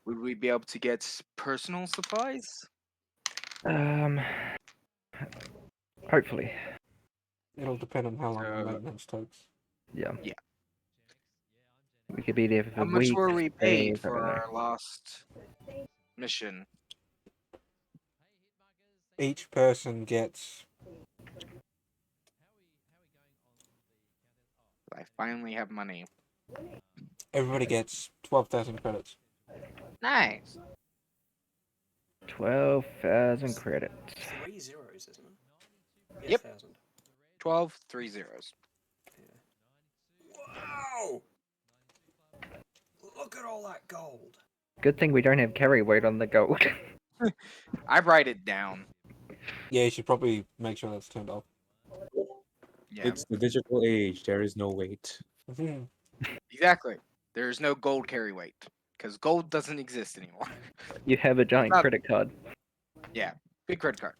Would we be able to get personal supplies? Hopefully. It'll depend on how long the So- maintenance takes. Yeah. Yeah. We could be there for How much weeks. were we paid days, I for don't know. our last mission? Each person gets I finally have money. everybody gets 12,000 credits. Nice. 12,000 credits. 3 zeros, isn't it? Yeah, Yep. 1,000. 12, 3 zeros. Wow! Look at all that gold. Good thing we don't have carry weight on the gold. I write it down. Yeah, you should probably make sure that's turned off. Yeah, It's the digital age. There is no weight. Mhm. exactly. There's no gold carry weight because gold doesn't exist anymore. You have a giant Not- credit card. Big credit card.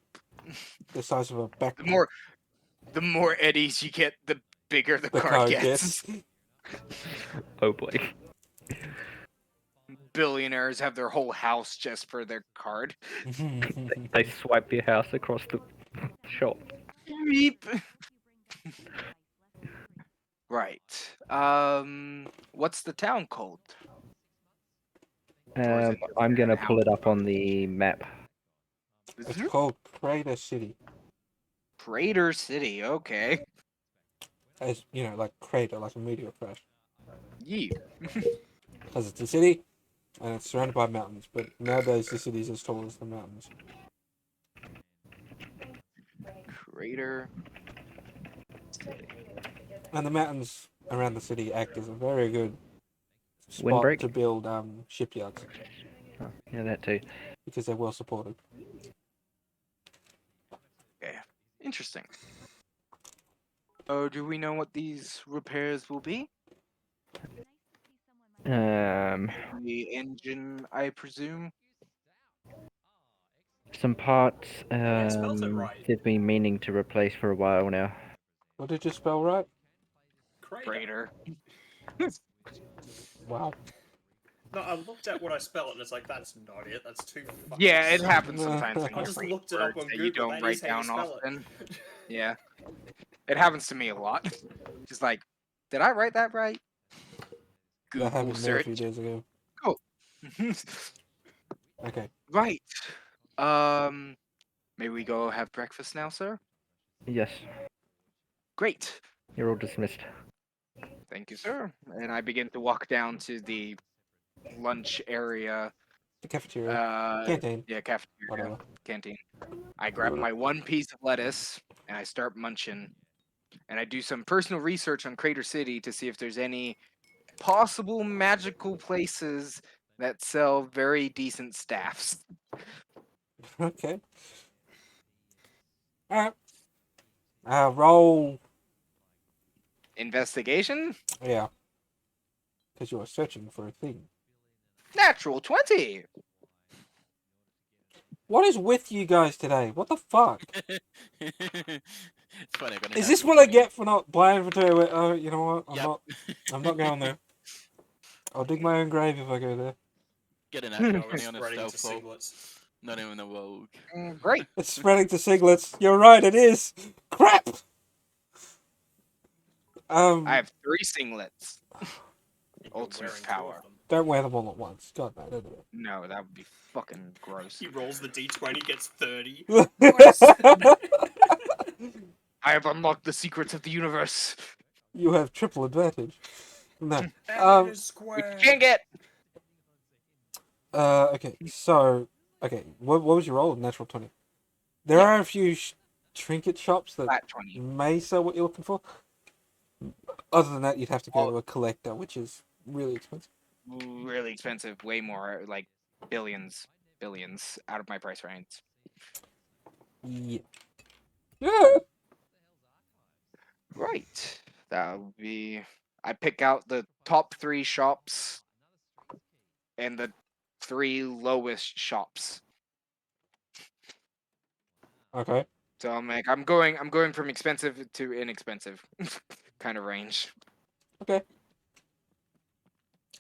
The size of a back. The more eddies you get, the bigger the, the card card gets. gets. Oh boy. Billionaires have their whole house just for their card. They swipe your house across the shop. Beep. Right. What's the town called? Or is it just I'm gonna house? pull it up on the map. It's called Crater City. Crater City. Okay. As you know, like crater, like a meteor crash. Yee. Because it's a city, and it's surrounded by mountains. But nowadays, the city's as tall as the mountains. Crater. And the mountains around the city act as a very good spot Windbreak? to build shipyards Oh, yeah, that too. because they're well supported. Interesting. Oh, do we know what these repairs will be? The engine, I presume. Some parts I spelled it right. they've been meaning to replace for a while now. What did you spell right? Crater. Wow. No, I looked at what I spelled and it's like, that's not it. That's too fucking Yeah, it simple. happens sometimes when I you just read looked it up words on that Google. you don't That write is how you down spell often. it. Yeah. It happens to me a lot. Just like, did I write that right? That Google happened to me a search. few days ago. Okay. Right. May we go have breakfast now, sir? Yes, Great. you're all dismissed. Thank you, sir. And I begin to walk down to the lunch area. The cafeteria. Uh, Canteen. yeah, cafeteria, Whatever. canteen. I grab my one piece of lettuce and I start munching. And I do some personal research on Crater City to see if there's any possible magical places that sell very decent staffs. Okay. Alright. Roll. Investigation? Yeah. Because you are searching for a thing. Natural 20. What is with you guys today? What the fuck? It's funny. I got a Is this natural what I 20. get for not playing for 2? Oh, you know what? Yep. I'm not going there. I'll dig my own grave if I go there. Get a natural It's 20 on a spreading to stealth roll. singlets. Not even a rogue. Great. It's spreading to singlets. You're right, it is. Crap. I have 3 singlets. You're Ultimate wearing two of power. them. Don't wear them all at once. God, no, don't do No, that would be fucking gross. He rolls the d20, gets 30. it. I have unlocked the secrets of the universe. You have triple advantage. No. And square. We can't get. Okay, so okay, what was your roll? Natural 20. There are a few trinket shops that Flat 20. may sell what you're looking for. Other than that, you'd have to go Oh. to a collector, which is really expensive. Really expensive. Way more. Like billions out of my price range. Yeah. Yeah. right. That would be. I pick out the top 3 shops and the 3 lowest shops. Okay. So I'm going from expensive to inexpensive kind of range.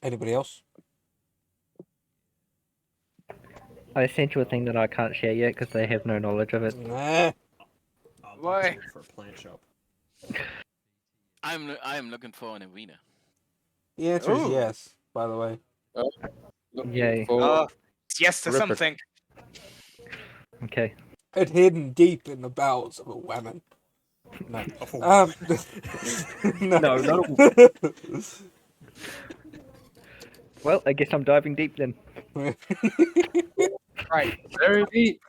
Anybody else? I sent you a thing that I can't share yet because they have no knowledge of it. Nah. I'll Why? look for a plant shop. I am looking for an arena. The answer is Ooh. yes, by the way. Looking Yay. for Yes to Ripper. something. Okay. It hidden deep in the bowels of a woman. No. Oh, No. No, not Well, I guess I'm diving deep then. Right. very deep.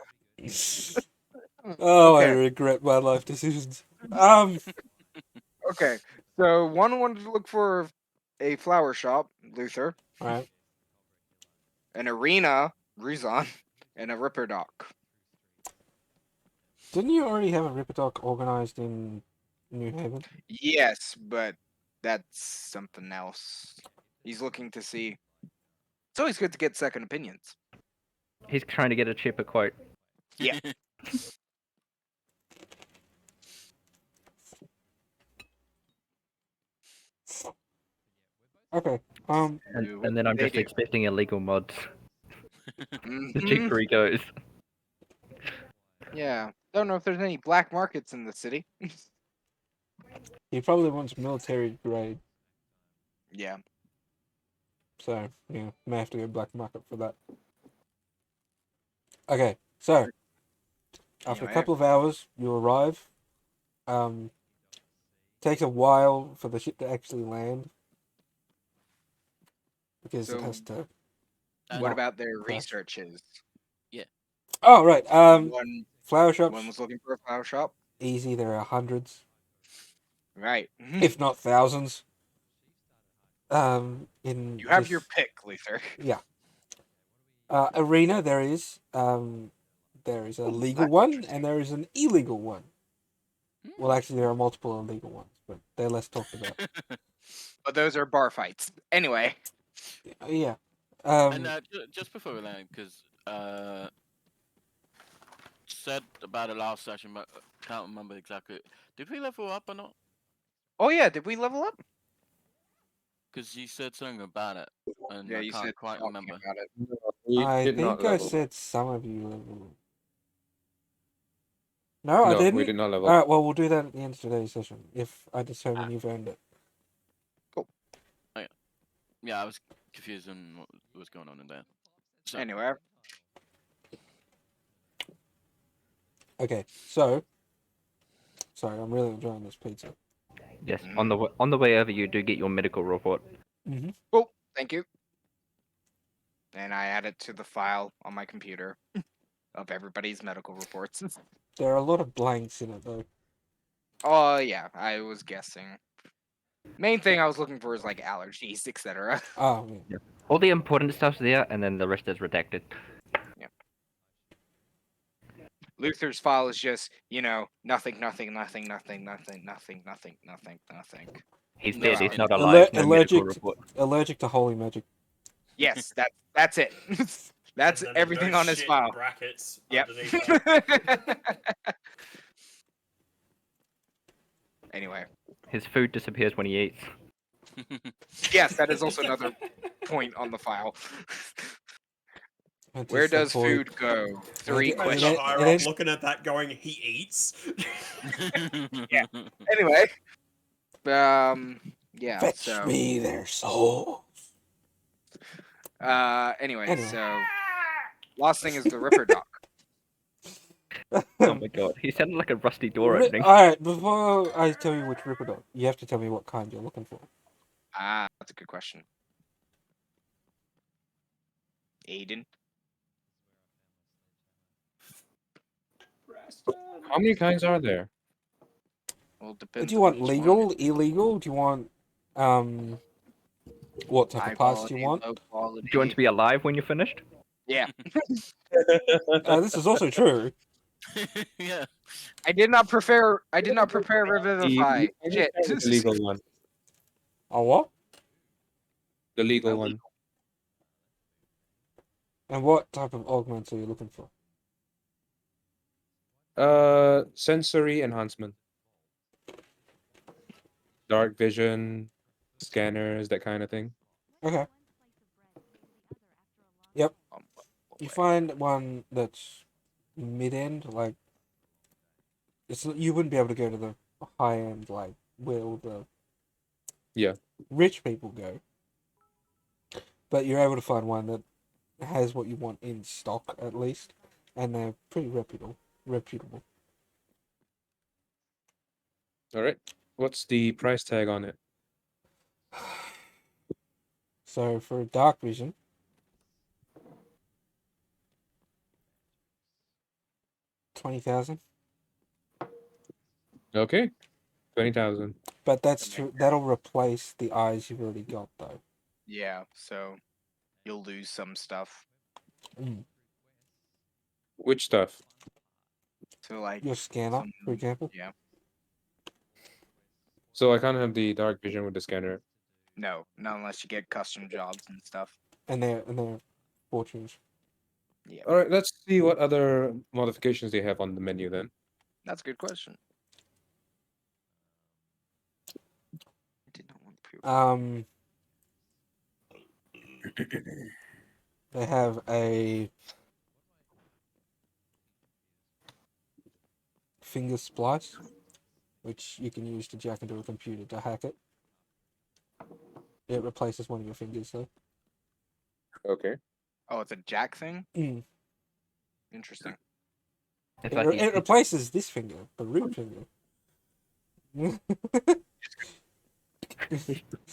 Oh, I Okay. regret my life decisions. Okay. So one wanted to look for a flower shop, Luther, Right. an arena, Ruzon, and a Ripper Dock. Didn't you already have a Ripperdoc organized in New Haven? Yes, but that's something else. He's looking to see. It's always good to get second opinions. He's trying to get a cheaper quote. Yeah. Okay. And then I'm They just do. expecting illegal mods. The Mhm. cheaper he goes. Yeah. Don't know if there's any black markets in the city. He probably wants military grade, Yeah. so yeah, may have to go black market for that. Okay, so after a Anyway. couple of hours, you arrive. Takes a while for the ship to actually land because it So has to. And what not about their crash. researches? Oh right. Flower shops One was looking for a flower shop. easy. There are hundreds, Right. if not thousands. In You have this- your pick, Luther. arena there is a legal that's one interesting. and there is an illegal one. Hmm. Well, actually, there are multiple illegal ones, but they're less talked about. But those are bar fights. Anyway. Yeah. And just before we land, because said about the last session, but can't remember exactly. Did we level up or not? Oh yeah, did we level up? Because you said something about it, and Yeah, I you can't said quite talking remember. about it. You I did not think I level. said some of you level. No, I No, didn't. we did not level. All right. Well, we'll do that at the end of today's session if I determine you've earned it. Yeah, I was confused on what was going on in there. So, Anyway. Okay. So, sorry, I'm really enjoying this pizza. Yes. On the way over, you do get your medical report. Mm-hmm. Cool. Thank you. And I add it to the file on my computer of everybody's medical reports. There are a lot of blanks in it though. Oh yeah, I was guessing. Main thing I was looking for is like allergies, etc. Oh, yeah. All the important stuff's there, and then the rest is redacted. Luther's file is just, nothing, nothing, nothing, nothing, nothing, nothing, nothing, nothing, nothing. He's No dead. He's not Aller- alive. No medical allergic- report. Allergic to holy magic. Yes, that's it. That's And then everything no on his shit file. Brackets Yep. underneath that. Anyway, His food disappears when he eats. yes, that is also another point on the file. That Where is the does point. food go? 3 it- Imagine questions. the it- higher it up is- looking at that going, he eats. Anyway, yeah. Fetch so, me their soul. anyway, Anyway. so last thing is the Ripper Dock. Oh my god, he sounded like a rusty door opening. Alright, before I tell you which Ripperdoc, you have to tell me what kind you're looking for. Ah, that's a good question. Aiden. How many kinds are there? Well, depends. Do you on want which one. legal, illegal? Do you want what type High of parts do quality, you want? low quality. Do you want to be alive when you're finished? Yeah. This is also true. Yeah. I did not prepare Revivify. I just Shit. start with the legal one. Oh, what? The legal The one. And what type of augments are you looking for? Sensory enhancement. Dark vision, scanners, that kind of thing. Okay. Um, You find one that's mid-end, like you wouldn't be able to go to the high end, like where all the Yeah. rich people go. But you're able to find one that has what you want in stock at least, and they're pretty reputable. All right. What's the price tag on it? So for dark vision, $20,000. Okay. 20,000. But Okay. that'll replace the eyes you've already got though. Yeah, so you'll lose some stuff. Which stuff? So like Your scanner, some- for example, yeah. So I can't have the dark vision with the scanner. No, not unless you get custom jobs and stuff. and their fortunes. Yeah. All right, let's see what other modifications they have on the menu then. That's a good question. I did not want pure. They have a finger splice, which you can use to jack into a computer to hack it. It replaces one of your fingers, though. Okay. Oh, it's a jack thing? Mm. Interesting. It's It, like re- it replaces this finger, the root finger.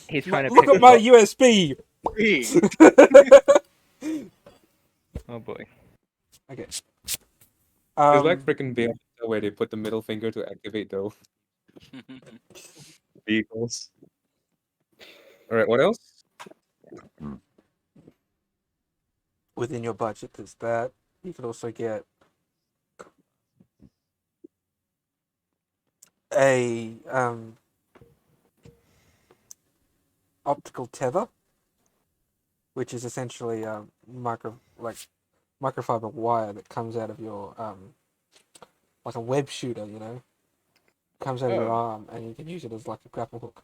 he's trying to Look pick at my USB. Oh boy. Okay. It's like freaking Bayonetta where they put the middle finger to activate the vehicles. All right, what else? within your budget, there's that. You could also get a optical tether, which is essentially a microfiber wire that comes out of your like a web shooter, comes out of your Oh. arm, and you can use it as like a grapple hook.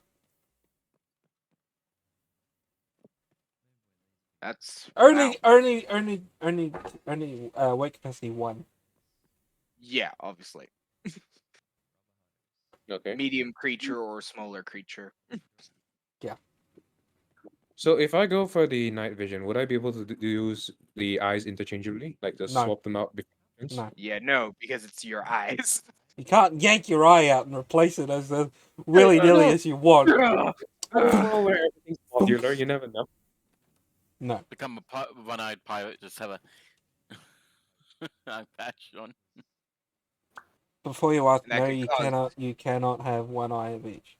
That's Only wow. weight capacity 1. Yeah, obviously. Okay. Medium creature or smaller creature. So if I go for the night vision, would I be able to use the eyes interchangeably? Like just No. swap them out before turns? No, Yeah, no, because it's your eyes. you can't yank your eye out and replace it as willy-nilly as you want. Well, where everything's modular, you never know. No. Become a one-eyed pirate. Just have a eye patch on. Before you ask, And that no, could cause- you cannot have one eye of each.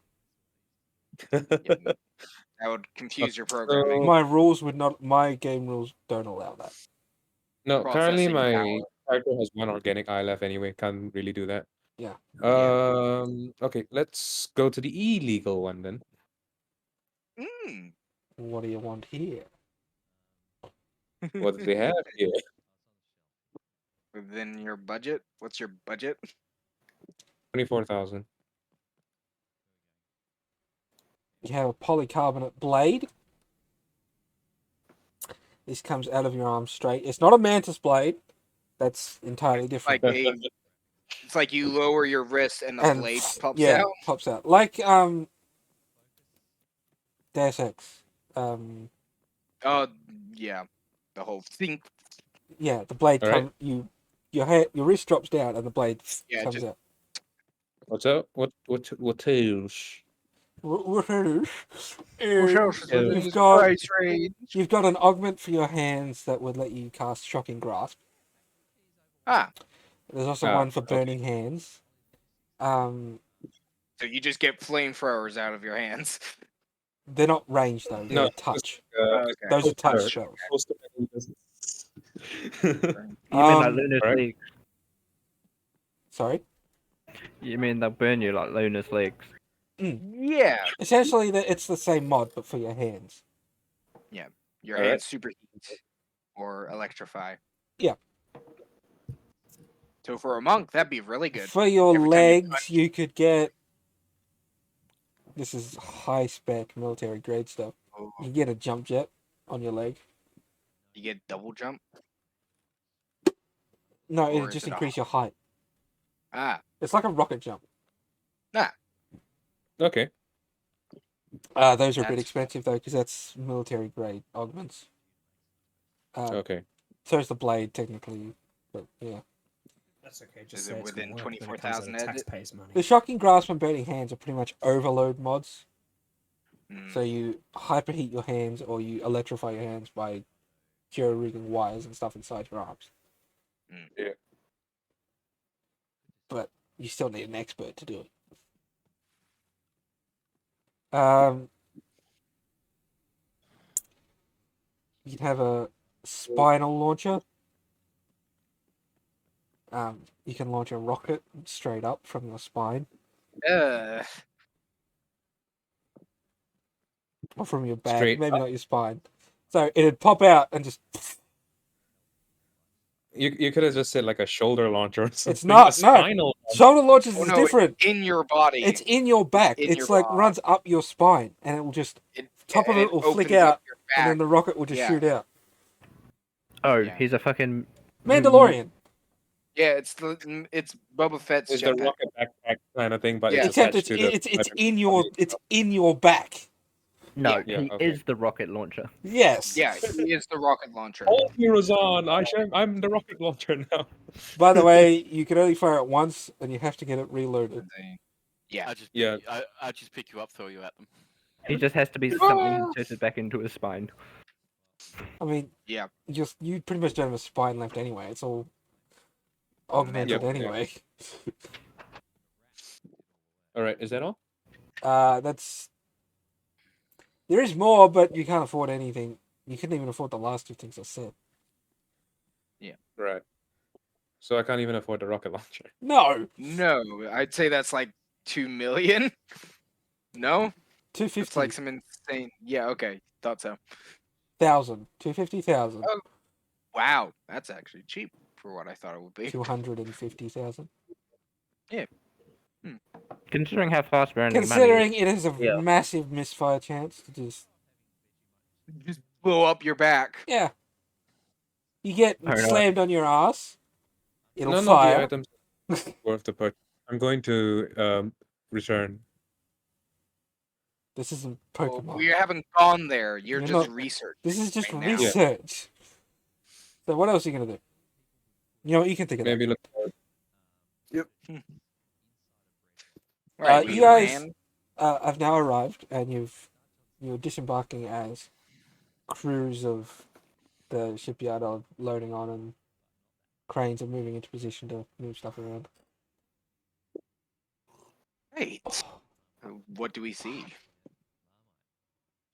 That would confuse your programming. My game rules don't allow that. No, currently Processing my power. character has one organic eye left anyway. Can't really do that. Yeah. Okay, let's go to the illegal one then. Mm. What do you want here? What do they have here? Within your budget? What's your budget? 24,000. You have a polycarbonate blade. This comes out of your arm straight. It's not a mantis blade. That's entirely different. It's like you lower your wrist and the And, blade pops yeah, out. pops out. Like Deus Ex. Oh, yeah. The whole thing. Yeah, the blade Alright. your wrist drops down and the blade Yeah, comes just- out. What's up? What else? What else? else is within You've this got price range? you've got an augment for your hands that would let you cast Shocking Grasp. Ah, There's also Ah, one for okay. burning hands. so you just get flamethrowers out of your hands. They're not ranged though. They're No, touch. Okay. Those are touch Sure. shells. Supposed to be business. You mean like Um, Lunar alright. League? Sorry. You mean they'll burn you like Luna's legs? Yeah, Essentially, it's the same mod, but for your hands. your Alright. hands superheat or electrify. Yeah. So for a monk, that'd be really good. For your Every time you legs, you could get. This is high spec military grade stuff. Oh, You get a jump jet on your leg. you get double jump. No, Or it'll is just it a increase your height. Ah, It's like a rocket jump. Okay. Those are a bit That's- expensive though, because that's military grade augments. Okay. So is the blade technically, but yeah. That's okay. Just Is say it it's gonna within work when it comes out 24,000 of edit? taxpayers' money. The shocking grasp and burning hands are pretty much overload mods. mm, So you hyperheat your hands or you electrify your hands by geo-rigging wires and stuff inside your arms. Yeah. But you still need an expert to do it. You can have a spinal launcher. You can launch a rocket straight up from your spine or from your back, Straight maybe not your spine. So it'd pop out and just. You could have just said like a shoulder launcher or something. not, A no. spinal. Shoulder launches Oh, is no, different. in your body. It's in your back. in It's your like body. runs up your spine, and it will just top of and it will flick opens up out, your and then back. the rocket will just Yeah. shoot out. Oh, Yeah. he's a fucking Mandalorian, Yeah, it's Boba Fett's It's the jetpack. rocket backpack kind of thing, but Yeah. it's except attached to the. it's in your back. No, Yeah, he okay. is the rocket launcher. Yes. Yeah, he is the rocket launcher. Oh, Razan, I'm the rocket launcher now. By the way, you can only fire it once, and you have to get it reloaded. Yeah. Yeah. I just pick you up, throw you at them. He just has to be something inserted back into his spine. I mean, Yeah. you pretty much don't have a spine left anyway. It's all augmented Yep. anyway. All right, is that all? That's. There is more, but you can't afford anything. You couldn't even afford the last two things I said. Right. So I can't even afford the rocket launcher. No, No, I'd say that's like 2 million. No, 250,000. it's like some insane. Yeah, okay, thought so. 250,000. Oh. Wow, that's actually cheap for what I thought it would be. 250,000. Considering how fast we're earning Considering money, it is a Yeah. massive misfire chance to just Just blow up your back. yeah. You get Fair enough. slammed on your ass. It'll None of the fire. items are worth the purchase. I'm going to return. This isn't Well, Pokemon. we haven't gone there. You're You're just not- research. This is just right now. research. So what else are you gonna do? You know what you can think of. Maybe look. Right, you we guys- land. I've now arrived, and you're disembarking as crews of the shipyard are loading on, and cranes are moving into position to move stuff around. Right. What do we see?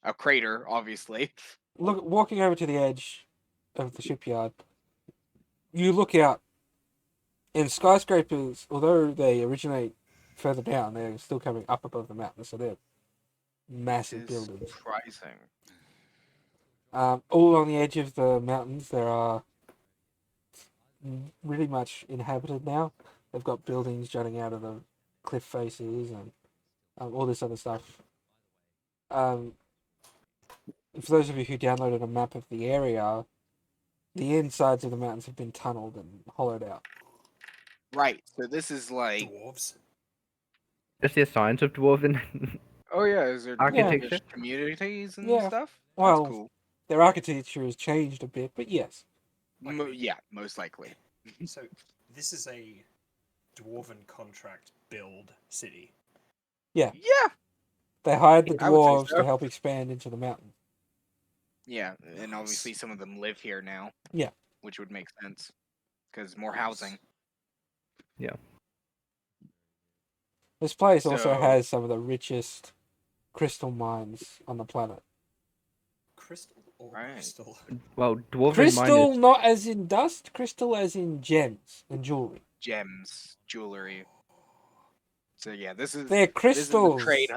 A crater, obviously. Look, walking over to the edge of the shipyard, you look out, and skyscrapers, although they originate further down, they're still coming up above the mountain, so they're massive Is buildings. surprising. All on the edge of the mountains, there are really much inhabited now. They've got buildings jutting out of the cliff faces and all this other stuff. For those of you who downloaded a map of the area, the insides of the mountains have been tunneled and hollowed out. Right. So this is like. Dwarves. is there signs of dwarven? Oh yeah, is there Architecture? dwarvish communities and Yeah. stuff? Well, That's cool. their architecture has changed a bit, but yes. Yeah, most likely. So this is a dwarven contract build city. Yeah. They hired the I would say dwarves so. to help expand into the mountain. Yeah, and obviously some of them live here now. Yeah. Which would make sense. Because more housing. This place also So- has some of the richest crystal mines on the planet. Crystal or Right. crystal? Well, dwarven Crystal, miners. not as in dust, crystal as in gems and jewelry. gems, jewelry. So yeah, this is They're this is a crystals. trade.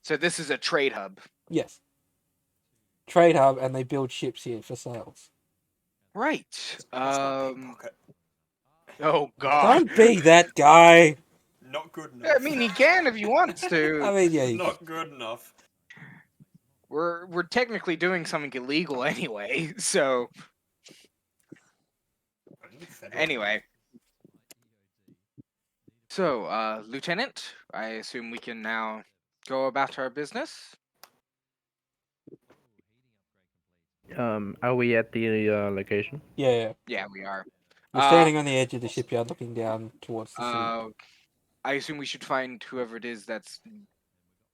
So this is a trade hub. Yes. Trade hub, and they build ships here for sales. Right. That's not pickpocket. Oh god. Don't be that guy. Not good enough. I mean, he can if he wants I to. mean, yeah. You Not good enough. We're technically doing something illegal anyway. So Only federal. anyway. So, Lieutenant, I assume we can now go about our business. Are we at the location? yeah. Yeah, we are. You're standing on the edge of the shipyard, looking down towards the sea. I assume we should find whoever it is that's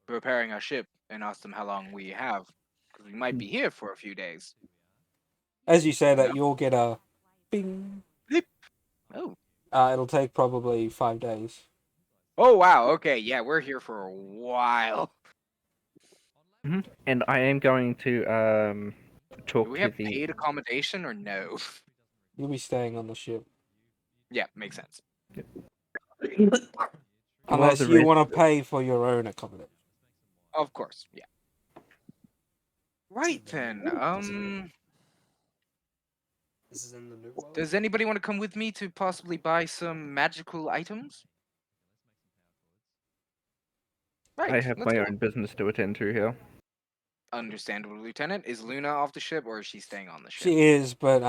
repairing our ship and ask them how long we have, because we might be here for a few days. As you say that, you'll get a bing. Oh. It'll take probably 5 days. Oh wow. Okay. Yeah, we're here for a while. And I am going to talk Do we to have the. paid accommodation or no? You'll be staying on the ship. Yeah, makes sense. Unless the you rest- want to pay for your own accommodation. Of course. Yeah. Right then. This is in the new world. Does anybody want to come with me to possibly buy some magical items? Right. I have let's my go. own business to attend to here. Understandable, Lieutenant. Is Luna off the ship or is she staying on the ship? She is, but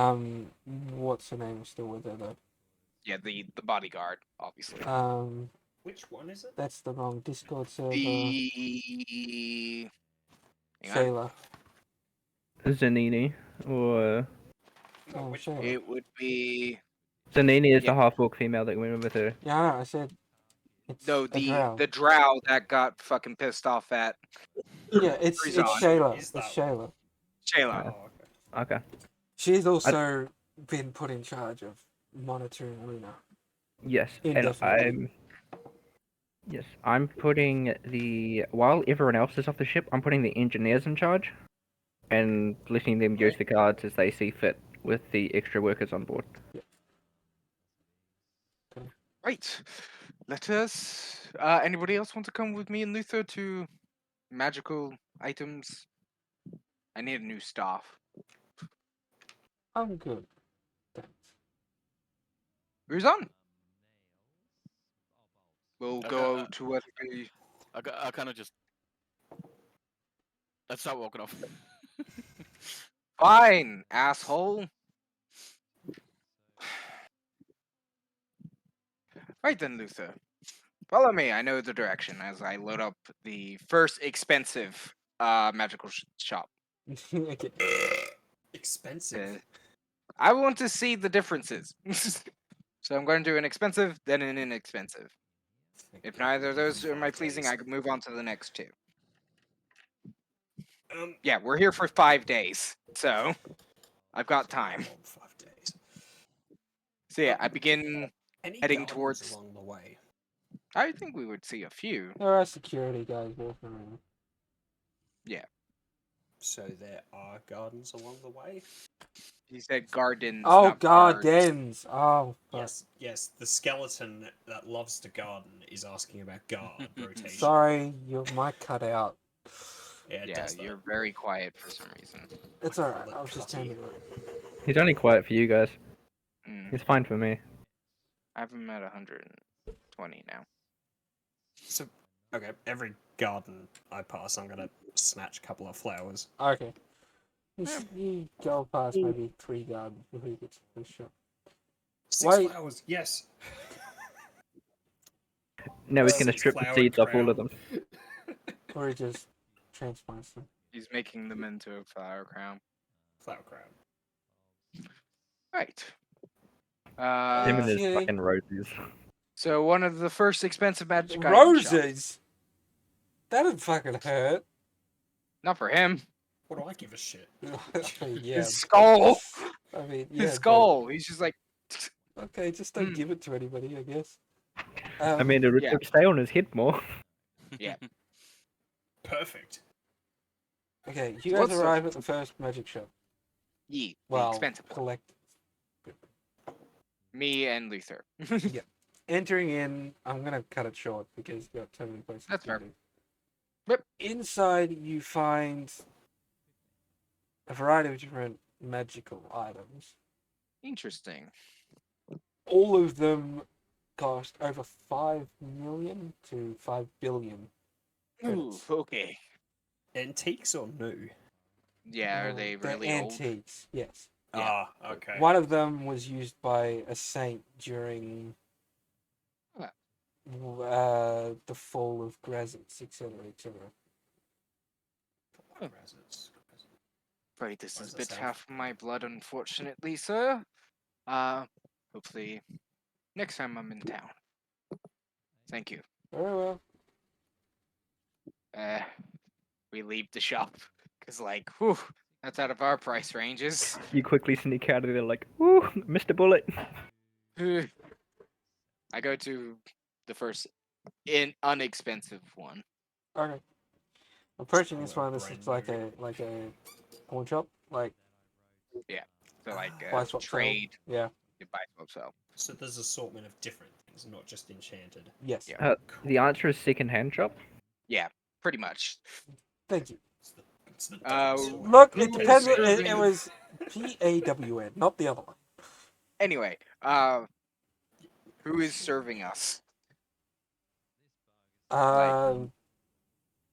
what's her name is still with her though. Yeah, the bodyguard, obviously. Which one is it? That's the wrong Discord server. The Hang on. Shayla. Zanini, or Oh, which Shayla. It would be Zanini is Yeah. the half-orc female that went with her. Yeah, I know, I said. It's no a the drow. the drow that got fucking pissed off at Yeah, it's Rizan. Shayla. Is It's that Shayla. Shayla. Oh, okay. Okay. She's also been put in charge of monitoring Luna. Yes, and Indefinitely. I'm putting while everyone else is off the ship, I'm putting the engineers in charge, and letting them use the guards as they see fit with the extra workers on board. Right. Let us. Anybody else want to come with me and Luther to magical items? I need a new staff. I'm good. Thanks. Rizan. We'll Okay, go to where the I kind of just. Let's start walking off. Fine, asshole. Right then, Luther. Follow me. I know the direction as I load up the first expensive magical shop. Okay. Expensive. I want to see the differences. So I'm going to do an expensive, then an inexpensive. If neither of those are my pleasing, I could move on to the next two. Yeah, we're here for 5 days, so I've got time. 5 days. So yeah, I begin. Any Heading gardens towards- along the way. I think we would see a few. There are security guys walking around. So there are gardens along the way. He said gardens. Oh, not guards. gardens! Oh, fuck. Yes. The skeleton that loves to garden is asking about guard rotation. Sorry, your mic cut out. Yeah, it Yeah, does that. you're very quiet for some reason. It's I alright, call it I was just cutty. turning it. He's only quiet for you guys. Mm, He's fine for me. I have him at 120 now. So, okay, every garden I pass, I'm gonna snatch a couple of flowers. Okay. You go past maybe 3 gardens before you get to the shop. 6 Wait. flowers, yes. Now he's gonna 6 strip the flowered seeds off all of crown. them. Or he just transplants them. He's making them into a flower crown. Flower crown. Right. Him and his Okay. fucking roses. So one of the first expensive magic item shops. Roses! That'd fucking hurt. Not for him. What do I give a shit? Yeah. His skull. I mean, yeah. His but- skull. He's just like. Okay, just don't Mm. give it to anybody, I guess. I mean, it would yeah. stay on his head more. Yeah. Perfect. Okay, you guys What's the- arrive at the first magic shop. Ye. The Well, expensive one. collect. Me and Luther. entering in, I'm gonna cut it short because you've got so many places. That's to fair. do. Yep. Inside, you find a variety of different magical items. Interesting. All of them cost over 5 million to 5 billion. Ooh, Credits. okay. Antiques or new? Yeah, are they They're really old? antiques, yes. Yeah. Ah, okay. One of them was used by a saint during the fall of Grazitz, etc., etc. Presents. Right, this What is does a that bit sound? half my blood, unfortunately, sir. Hopefully next time I'm in town. Thank you. Very well. We leave the shop because, like, whew, that's out of our price ranges. You quickly sneak out of there like, "Ooh, Mr. Bullet." I go to the first unexpensive one. Okay. Approaching pull this out one, this brand looks like new. a pawn shop, like So, like, buy swap sell. trade, Yeah. you buy, swap, sell. So there's assortment of different things, not just enchanted. Yes. Yeah. The answer is second-hand shop. Pretty much. Thank you. It's the Uh, dinosaur Look, Who it is depends. serving- It was PAWN, not the other one. Anyway, who is serving us? Um,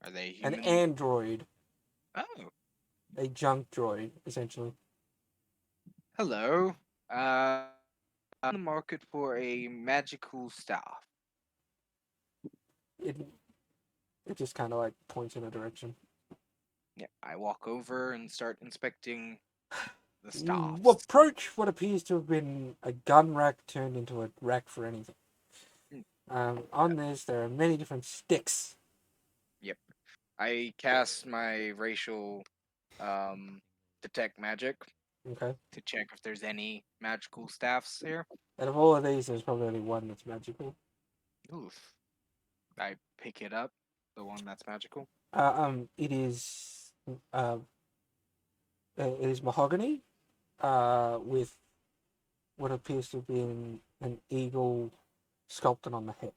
Are they an human? android, Oh, a junk droid, essentially. hello. On the market for a magical staff. It just kind of like points in a direction. Yeah, I walk over and start inspecting the You staffs. approach what appears to have been a gun rack turned into a rack for anything. On this, there are many different sticks. Yep. I cast my racial detect magic Okay. to check if there's any magical staffs here. Out of all of these, there's probably only one that's magical. Oof. I pick it up, the one that's magical. It is mahogany, with what appears to have been an eagle sculpted on the head.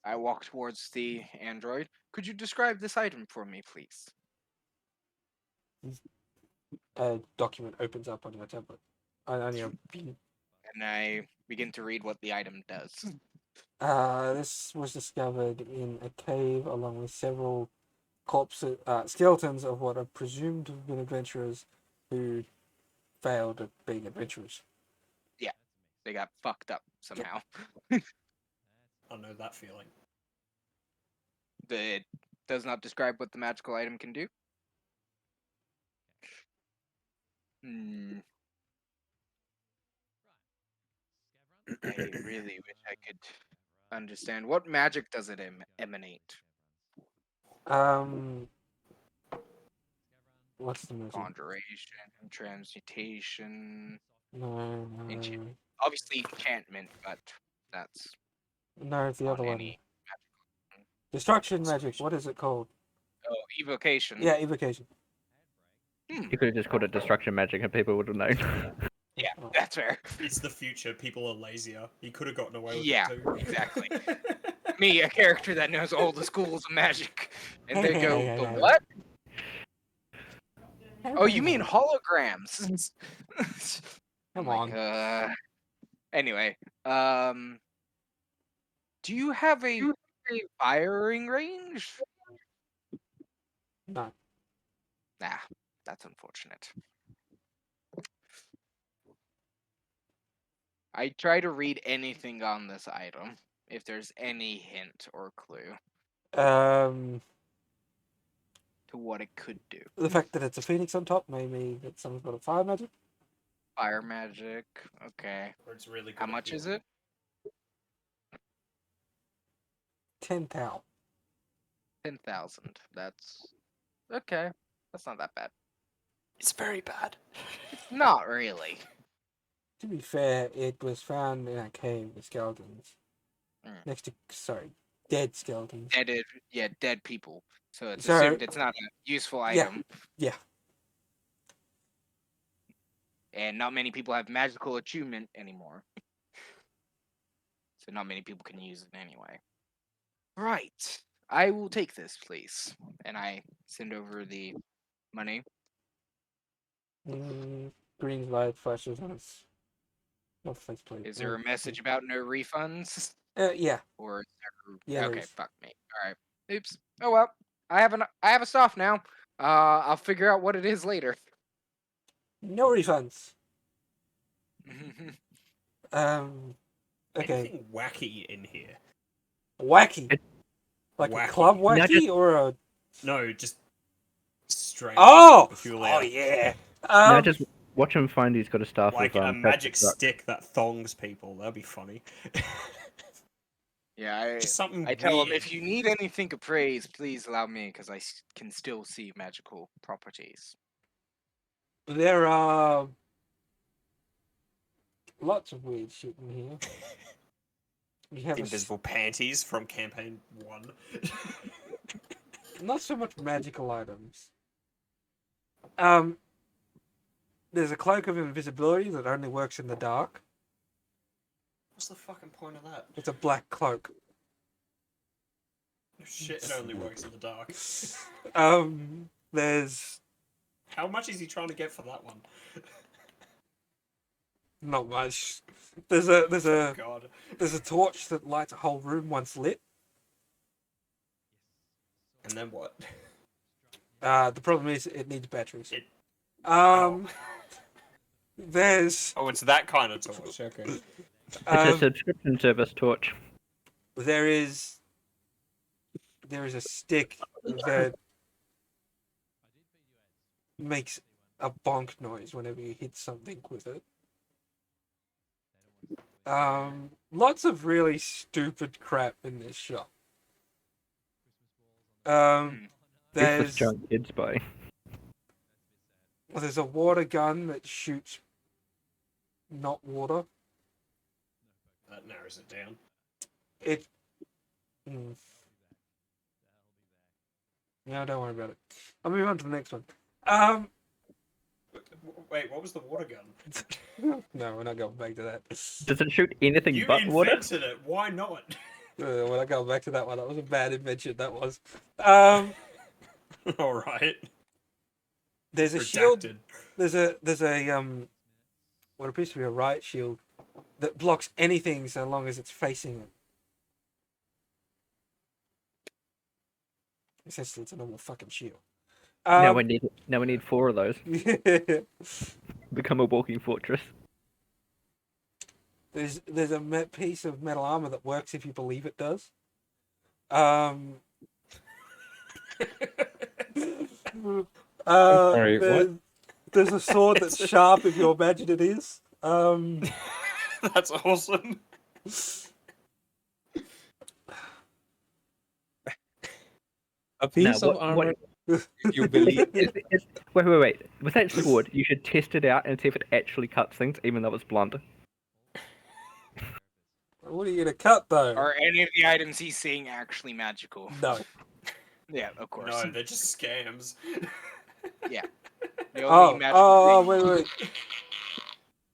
I walk towards the android. Could you describe this item for me, please? A document opens up on your tablet, on your. And I begin to read what the item does. This was discovered in a cave along with several corpses, skeletons of what are presumed to have been adventurers who failed at being adventurers. They got fucked up somehow. I know that feeling. It does not describe what the magical item can do. Hmm. I really wish I could understand. What magic does it emanate? What's the magic? Conjuration, transmutation, No, enchantment. Obviously enchantment, but that's no, it's the on other one. any Destruction magic. What is it called? evocation. Yeah, evocation. Hmm, You could have just called it destruction magic, and people would have known. yeah, Oh. that's fair. It's the future. People are lazier. He could have gotten away with Yeah, it too. exactly. Me, a character that knows all the schools of magic, and they go, Hey, the hey, hey. what? Oh, you mean holograms? Come I'm like, on. Anyway, do you have a firing range? No. Nah, that's unfortunate. I try to read anything on this item, if there's any hint or clue to what it could do. The fact that it's a phoenix on top may mean that someone's got a fire magic. Fire magic, okay. Or it's really good How at much is healing. it? 10,000. 10,000. That's okay. That's not that bad. It's very bad. Not really. To be fair, it was found in a cave with skeletons. Mm. Next to, sorry, dead skeletons. Dead people. So it's So- assumed it's not a useful item. Yeah. And not many people have magical attunement anymore. so not many people can use it anyway. Right. I will take this, please. And I send over the money. Green light flashes on its faceplate. Is there a message about no refunds? Yeah. Or is Yeah, there... there Okay, is. fuck me. All right. Oops. Oh well. I have a staff now. I'll figure out what it is later. No refunds. Okay. Anything wacky in here? Wacky. It- Like a Wacky. club No, wacky just- or a... No, just strange. Oh! peculiar. Oh, yeah. Now just watch him find he's got a staff Like with a magic practice rock. stick that thongs people. That'd be funny. Yeah, Just something I tell him weird. if you need anything appraised, please allow me because I can still see magical properties. There are lots of weird shit in here. You have Invisible panties from campaign 1. not so much magical items. There's a cloak of invisibility that only works in the dark. What's the fucking point of that? It's a black cloak. No shit, it only works in the dark. There's How much is he trying to get for that one? not much. There's a God. torch that lights a whole room once lit. And then what? The problem is it needs batteries. It- There's Oh, it's that kind of torch. Okay. It's a um, subscription service torch. there is a stick that makes a bonk noise whenever you hit something with it. Lots of really stupid crap in this shop. Useless There's junk kids buy. there's a water gun that shoots not water. That narrows it down. It. No, don't worry about it. I'll move on to the next one. Wait, what was the water gun? No, we're not going back to that. Does it shoot anything You but water? invented it. Why not? We're not going back to that one. That was a bad invention. That was. All right. There's a shield. Redacted. There's a what appears to be a riot shield that blocks anything so long as it's facing it. Essentially, it's a normal fucking shield. Now we need 4 of those. there's Become a walking fortress. a piece of metal armor that works if you believe it does. Sorry, what? There's a sword that's sharp if you imagine it is. That's awesome. A piece Now, of armor. what- If you believe. Wait. With that sword, you should test it out and see if it actually cuts things, even though it's blunt. What are you gonna cut though? Are any of the items he's seeing actually magical? No. Yeah, of course. No, they're just scams. The only magical thing- Wait.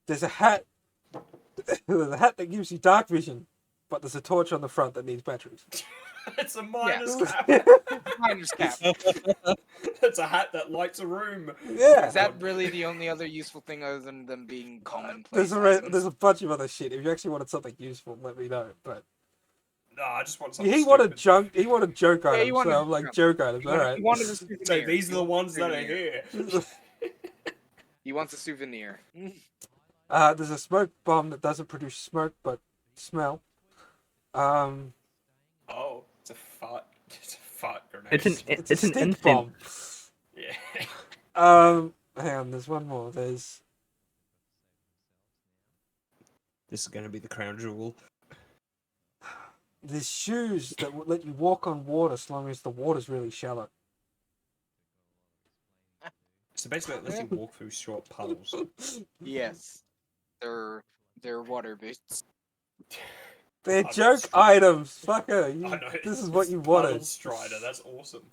There's a hat. There's a hat that gives you dark vision, but there's a torch on the front that needs batteries. It's a miner's Yes. cap. Miner's cap. It's a hat that lights a room. Yeah. Is that really the only other useful thing other than them being commonplace? There's a bunch of other shit. If you actually wanted something useful, let me know. But No, I just want something he wanted stupid. He wanted joke Yeah, he items. wanted So I'm like junk. joke items. He All wanted- right. he wanted a So souvenir. these are He the wants ones a that are souvenir. here. He wants a souvenir. There's a smoke bomb that doesn't produce smoke but smell. Oh, it's a fart. It's a fart grenade. It's an It's a it's an stink incense. bomb. Yeah. Hang on. There's one more. There's This is gonna be the crown jewel. shoes that will let you walk on water as long as the water's really shallow. So basically, it lets you walk through short puddles. Yes. They're water boots. They're Puddle joke strider. items. Fucker. I know, This is what you Puddle wanted. Strider, that's awesome.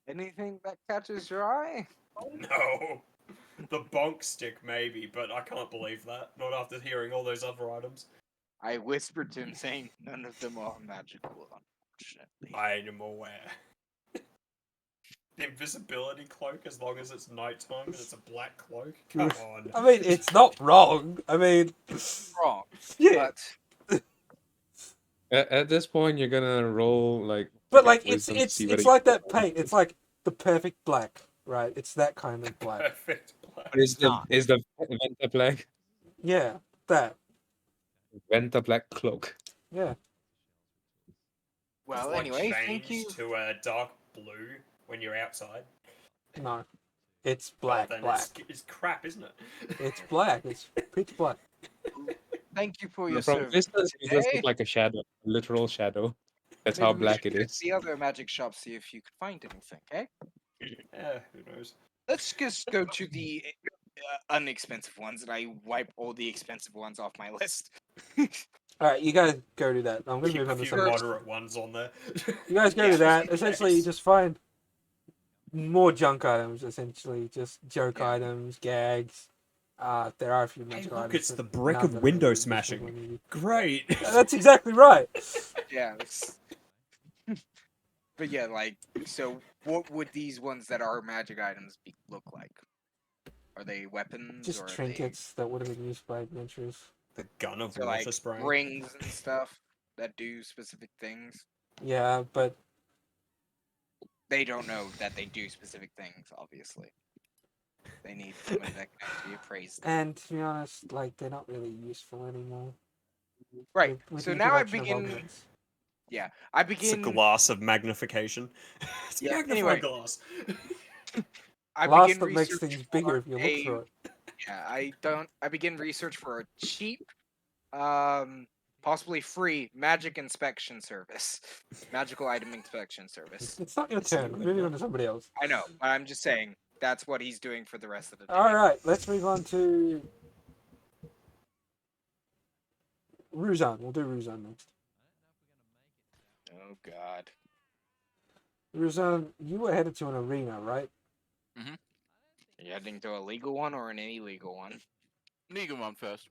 Anything that catches your eye? No. The bonk stick, maybe, but I can't believe that. Not after hearing all those other items. I whispered to him, saying none of them are magical, unfortunately. I am aware. The invisibility cloak, as long as it's nighttime and it's a black cloak. Come on. I mean, it's not wrong. I mean, Wrong, yeah, but At this point, you're gonna roll like. but get like wisdom to see whether it's you- like that paint. It's like the perfect black, right? It's that kind of black. Perfect black. Is the not. Venta black Yeah, that. Venta black cloak? Yeah. well, It's like anyway, thank changed you. to a dark blue when you're outside. No, it's Well, black. then Black. It's crap, isn't it? It's black. It's pitch black. Thank you for your From service distance, it just today. looks like a shadow, a literal shadow. That's Maybe how we black should it check is. the other magic shop, see if you could find anything. Okay, Yeah, who knows? let's just go to the unexpensive ones, and I wipe all the expensive ones off my list. All right, you guys go do that. I'm gonna Keep move a on to few something. moderate ones on there. You guys go Yeah, to that. just in Essentially, you case. just find more junk items. Essentially, just joke Yeah. items, gags. There are a few magic look, items. it's but the brick none of that are window really useful smashing. when you- Great. That's exactly right. Yeah. But yeah, like, so what would these ones that are magic items look like? Are they weapons Just or are trinkets that would have been used by adventurers. The gun of they so, water like spraying. rings and stuff that do specific things? Yeah, but They don't know that they do specific things, obviously. They need somebody that can actually appraise them. and to be honest, like they're not really useful anymore. Right. With So the now I introduction of begin. augments. I It's a begin. glass of magnification. It's Yeah, magnifying anyway. glass. I Glass begin that makes research things bigger for if you look a- through it. Yeah, I begin research for a cheap, possibly free magic inspection service, magical item inspection service. It's not your It's you, turn. I'm moving Edgar. on to somebody else. I know, but I'm just saying that's what he's doing for the rest of the day. All right, let's move on to Ruzan. We'll do Ruzan next. Oh God. Ruzan, you were headed to an arena, right? Are you heading to a legal one or an illegal one? Legal one first.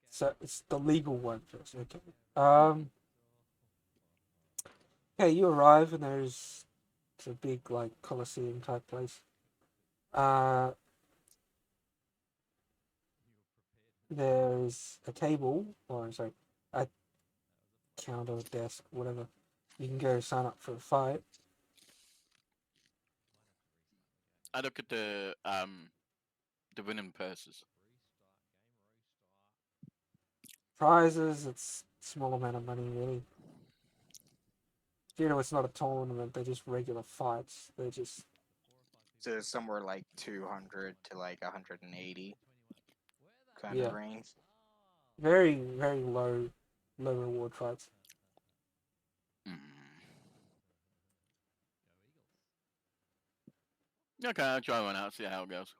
So it's the legal one first. Okay. Okay, you arrive and there's it's a big like Colosseum type place. There's a table, or sorry, a counter, desk, whatever. You can go sign up for a fight. I look at the winning purses. Prizes, it's a small amount of money really. You know, it's not a tournament, they're just regular fights. They're just So somewhere like 200 to like 180 kind Yeah. of range. very, very low reward fights. Mm. Okay, I'll try one out, see how it goes.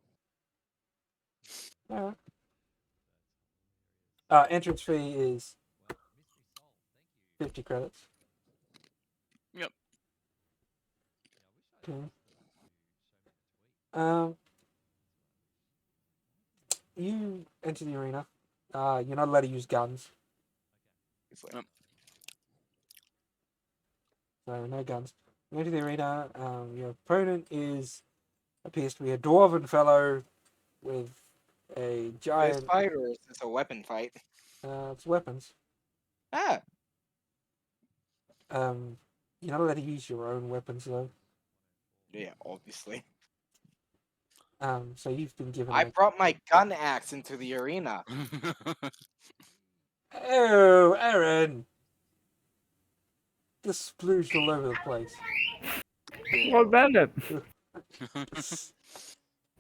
Alright. Entrance fee is 50 credits. Yep. Okay. You enter the arena. You're not allowed to use guns, It's like, Yep. so no guns. You enter the arena. Your opponent appears to be a dwarven fellow with a Fist giant. fight or is this a weapon fight? It's weapons. Ah, You're not allowed to use your own weapons though. yeah, obviously. So you've been given. I like, brought my gun axe into the arena. Oh, Aaron! The sploosh all over the place. What about it?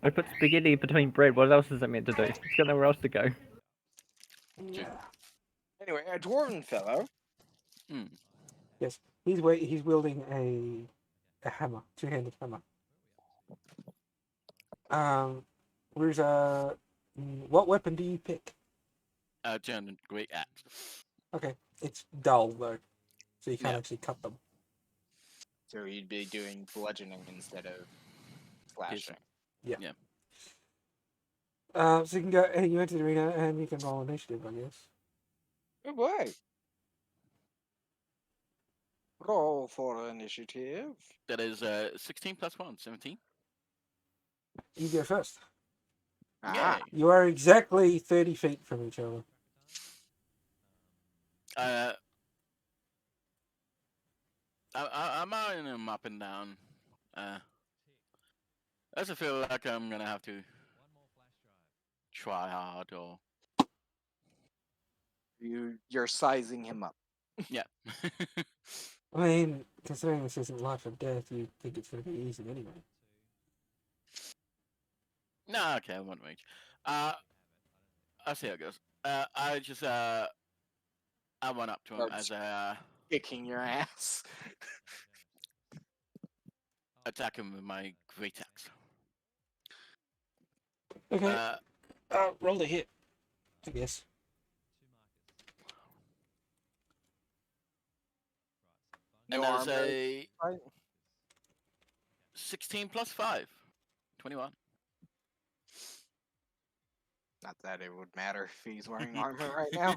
I put spaghetti between bread. What else is it meant to do? It's got nowhere else to go. Yeah. Anyway, a dwarven fellow. He's wielding a hammer, two-handed hammer. Where's what weapon do you pick? Giant great axe. Okay, it's dull though, so you can't Yeah. actually cut them. So you'd be doing bludgeoning instead of slashing. So you can go. You enter the arena and you can roll initiative, I guess. Good boy. Roll for initiative. That is 16 plus 1, 17. You go first. Ah, Yay. You are exactly 30 feet from each other. I'm eyeing him up and down. Does it feel like I'm gonna have to try hard or you're sizing him up. yeah? I mean, considering this isn't life or death, you think it's going to be easy anyway. No, okay, I won't rage. I'll see how it goes. I just I went up to him Starts as a kicking your ass. attack him with my great axe. Okay. Roll a hit, I guess. And No that is armor. a Right? 16 plus 5, 21. Not that it would matter if he's wearing armor right now.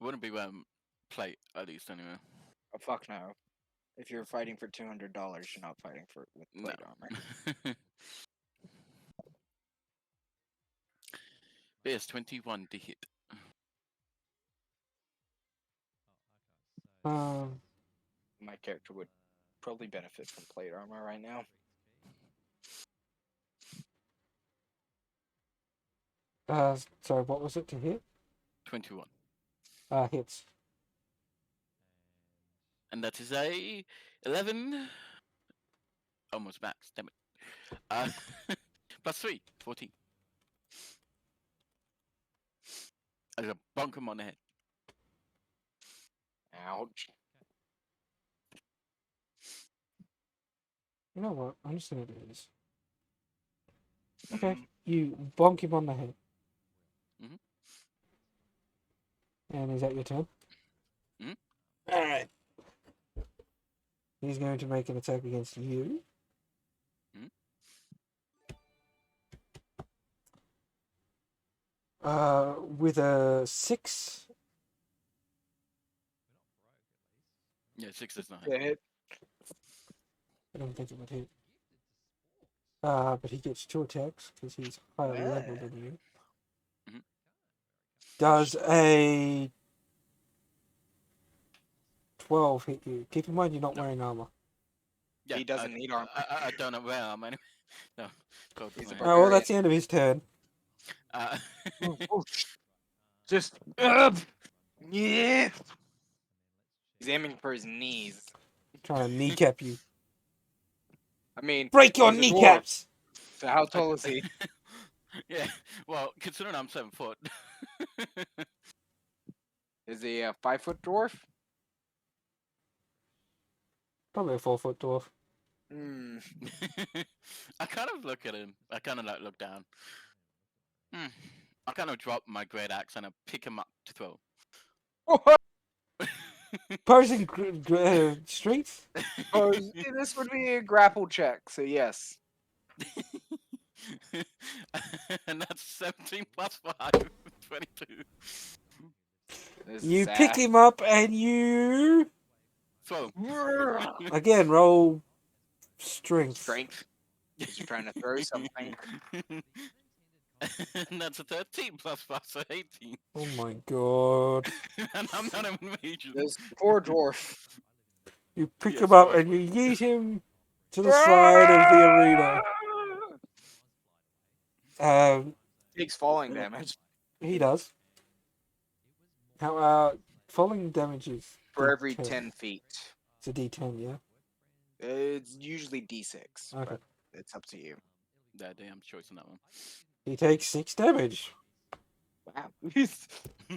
Wouldn't be wearing plate at least anyway. Oh, fuck no. If you're fighting for $200, you're not fighting for with No. plate armor. There's 21 to hit. My character would probably benefit from plate armor right now. Sorry, what was it to hit? 21. Hits. And that is a 11. Almost max, damn it. Plus 3, 14. I just bonk him on the head. Ouch. You know what? I'm just going to do this. Okay. You bonk him on the head. Mhm. And is that your turn? Mhm. Alright. He's going to make an attack against you. Mhm. With a 6. Yeah, 6 is 9. Hit. I don't think it would hit. But he gets 2 attacks because he's higher level Yeah. than you. Mhm. Does a 12 hit you? Keep in mind you're not No. wearing armor. Yeah, He doesn't need armor. I don't know where I'm anyway. No, go to He's my a head. Oh, well, that's the end of his turn. Uh, Just yeah. He's aiming for his knees. Trying to kneecap you. I mean, Break your he's a dwarf, kneecaps! so how tall is he? yeah, well, considering I'm 7 foot. Is he a 5-foot dwarf? Probably a 4-foot dwarf. Hmm. I kind of look at him. I kind of like look down. I kind of drop my great axe and I pick him up to throw. Posing strength? Oh, this would be a grapple check, so yes. And that's 17 plus 5, 22. This You is pick sad. him up and you... Throw. Again, roll strength. Strength. He's trying to throw something. And that's a 13 plus 5, so 18. Oh my god. And I'm not even major. This poor dwarf. You pick Yes, him up right. and you yeet him to the side of the arena. Takes falling damage He does. How, falling damage is for every D10. 10 feet. It's a D10, yeah? It's usually D6, Okay. but it's up to you. That damn choice on that one. He takes 6 damage. Wow.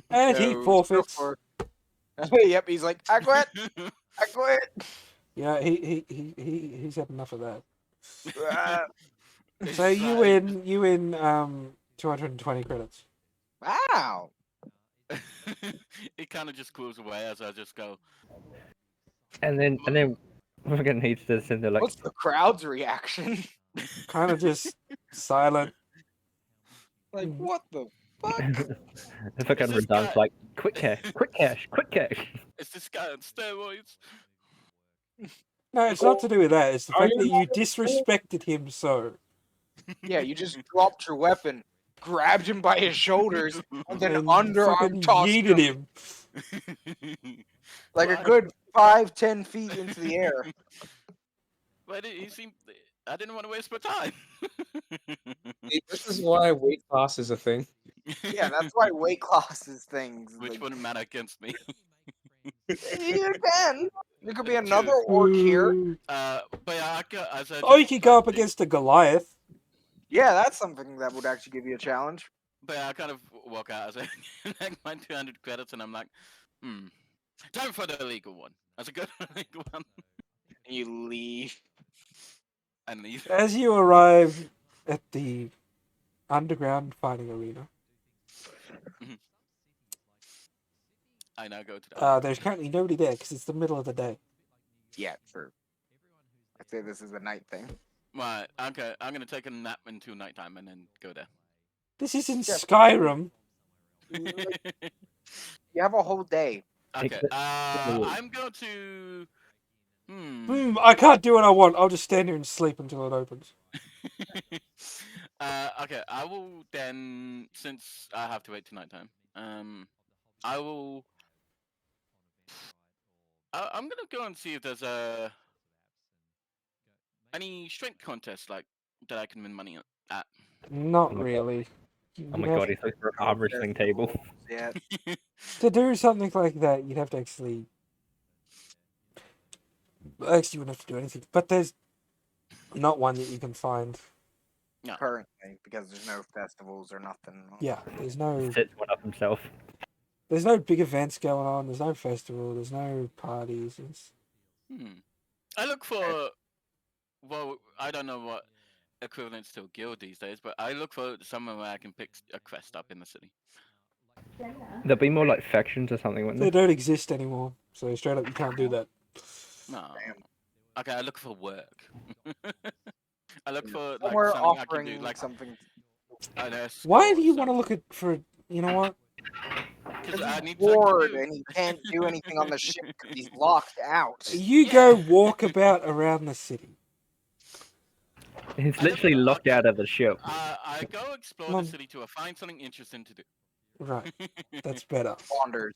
And he So, forfeits. Yep, he's like, I quit. I quit. Yeah, he's had enough of that. Ah, It's So you like- win 220 credits. wow. It kind of just cools away as I just go. And then We're gonna need to send the like. What's the crowd's reaction? Kind of just silent. Like, what the fuck? The fucking Is this Radan's guy- like, quick cash, quick cash, quick cash. Is this guy on steroids? No, it's not to do with that. It's the Are fact you that you disrespected him so. Yeah, you just dropped your weapon, grabbed him by his shoulders, and then And underarm fucking tossed yeeted him him. like a Why? good 5-10 feet into the air. But he seemed. I didn't want to waste my time. This is why weight class is a thing. Yeah, that's why weight classes things. Which like, wouldn't matter against me. you can. There could be another orc here. But yeah, as I Oh, you just could go up tried to- against a Goliath. Yeah, that's something that would actually give you a challenge. But yeah, I kind of walk out as I like my 200 credits, and I'm like, time for the illegal one. That's a good illegal one. And you leave. And leave. As you arrive at the underground fighting arena, I now go to the. there's currently nobody there because it's the middle of the day. Yeah, sure. I'd say this is a night thing. Right, okay, I'm gonna take a nap until nighttime and then go there. This is in Yeah. Skyrim. You have a whole day. Okay, Except- I'm going to. I can't do what I want. I'll just stand here and sleep until it opens. Okay, I will then, since I have to wait till nighttime. I will. I'm gonna go and see if there's any strength contest like that I can win money at. Not Oh my really. Oh my You'd have- god, he's looking for an arm wrestling table. Yeah. To do something like that, you'd have to actually. Actually, you wouldn't have to do anything. But there's not one that you can find. Currently, because there's no festivals or nothing. Yeah, there's no. Sets one up himself. There's no big events going on. There's no festival. There's no parties. It's... I look for. Well, I don't know what equivalent's to a guild these days, but I look for somewhere where I can pick a quest up in the city. There'll be more like factions or something, wouldn't They there? don't exist anymore. So straight up, you can't do that. No. Damn. Okay, I look for work. I look for like Somewhere something I can offering do, like something. an Why escort do or you want to something. look at for? You know what? 'Cause I He's need something to bored do. and he can't do anything on the ship because he's locked out. You go walk about around the city. He's I don't literally know, locked out of the ship. I go explore Mum. the city to find something interesting to do. Right, that's better. Wanders.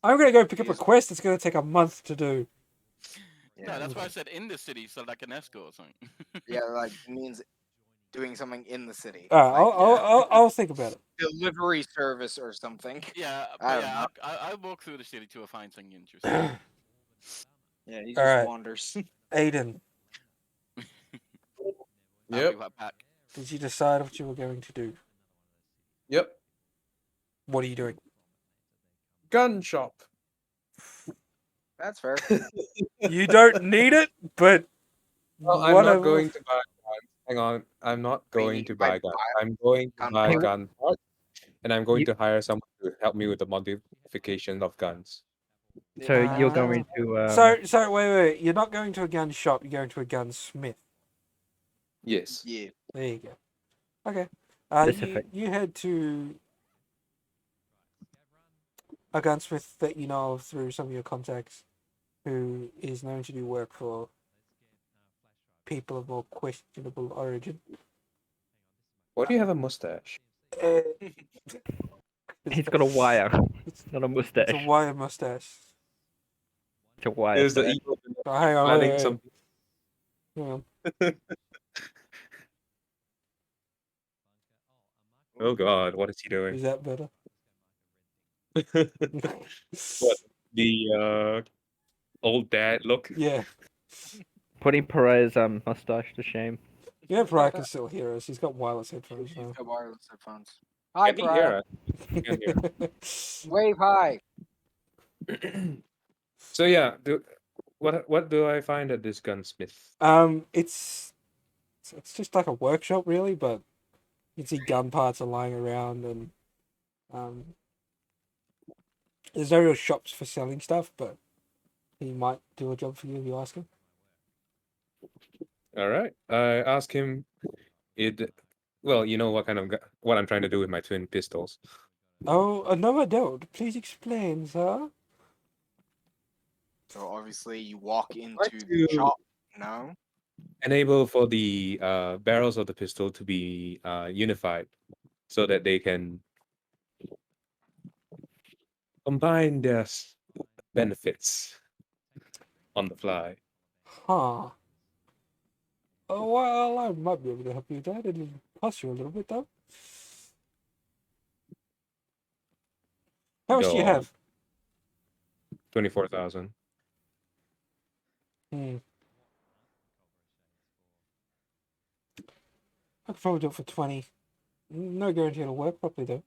I'm gonna go pick up a He's- quest that's gonna take a month to do. No, that's why I said in the city, so like an escort or something. Yeah, like it means doing something in the city. All right, Like, I'll think about it. delivery service or something. Yeah, I but don't yeah, know. I walk through the city to find something interesting. Yeah, he just Alright. wanders. Aiden, I'll Yep. be right back. did you decide what you were going to do? Yep. What are you doing? Gun shop. That's fair. You don't need it, but Well, I'm whatever. not going to buy guns. Hang on. I'm not going need to to buy buy guns. I'm going to gun buy parts. gun parts. And I'm going You- to hire someone to help me with the modification of guns. So you're going to. So wait. You're not going to a gun shop. You're going to a gunsmith. Yes. Yeah. There you go. Okay. Specific. You head to a gunsmith that you know of through some of your contacts, who is known to do work for people of more questionable origin. Why do you have a mustache? He's got a wire, It's, not a it's mustache. a wire mustache. It's a wire. There's the sir. evil Oh, hang on, planning wait. some. Hang on. Oh God, what is he doing? Is that better? What? The old dad look. Yeah. Putting Perez's mustache to shame. Yeah, Pariah can still hear us. He's got wireless headphones He's now. got wireless headphones. Hi, Can he hear Brian. us? He can hear. Wave hi. So yeah, what do I find at this gunsmith? It's just like a workshop really, but you can see gun parts are lying around, and there's no real shops for selling stuff, but he might do a job for you if you ask him. All right. I ask him it. Well, you know what kind of what I'm trying to do with my twin pistols. Oh, no, I don't. Please explain, sir. So obviously you walk into Like the to shop. No. enable for the barrels of the pistol to be unified, so that they can combine their benefits on the fly. Huh. Oh, well, I might be able to help you with that. It'll cost you a little bit, though. How much do you Go on. have? 24,000. Hmm. I could probably do it for 20. No guarantee it'll work properly, though.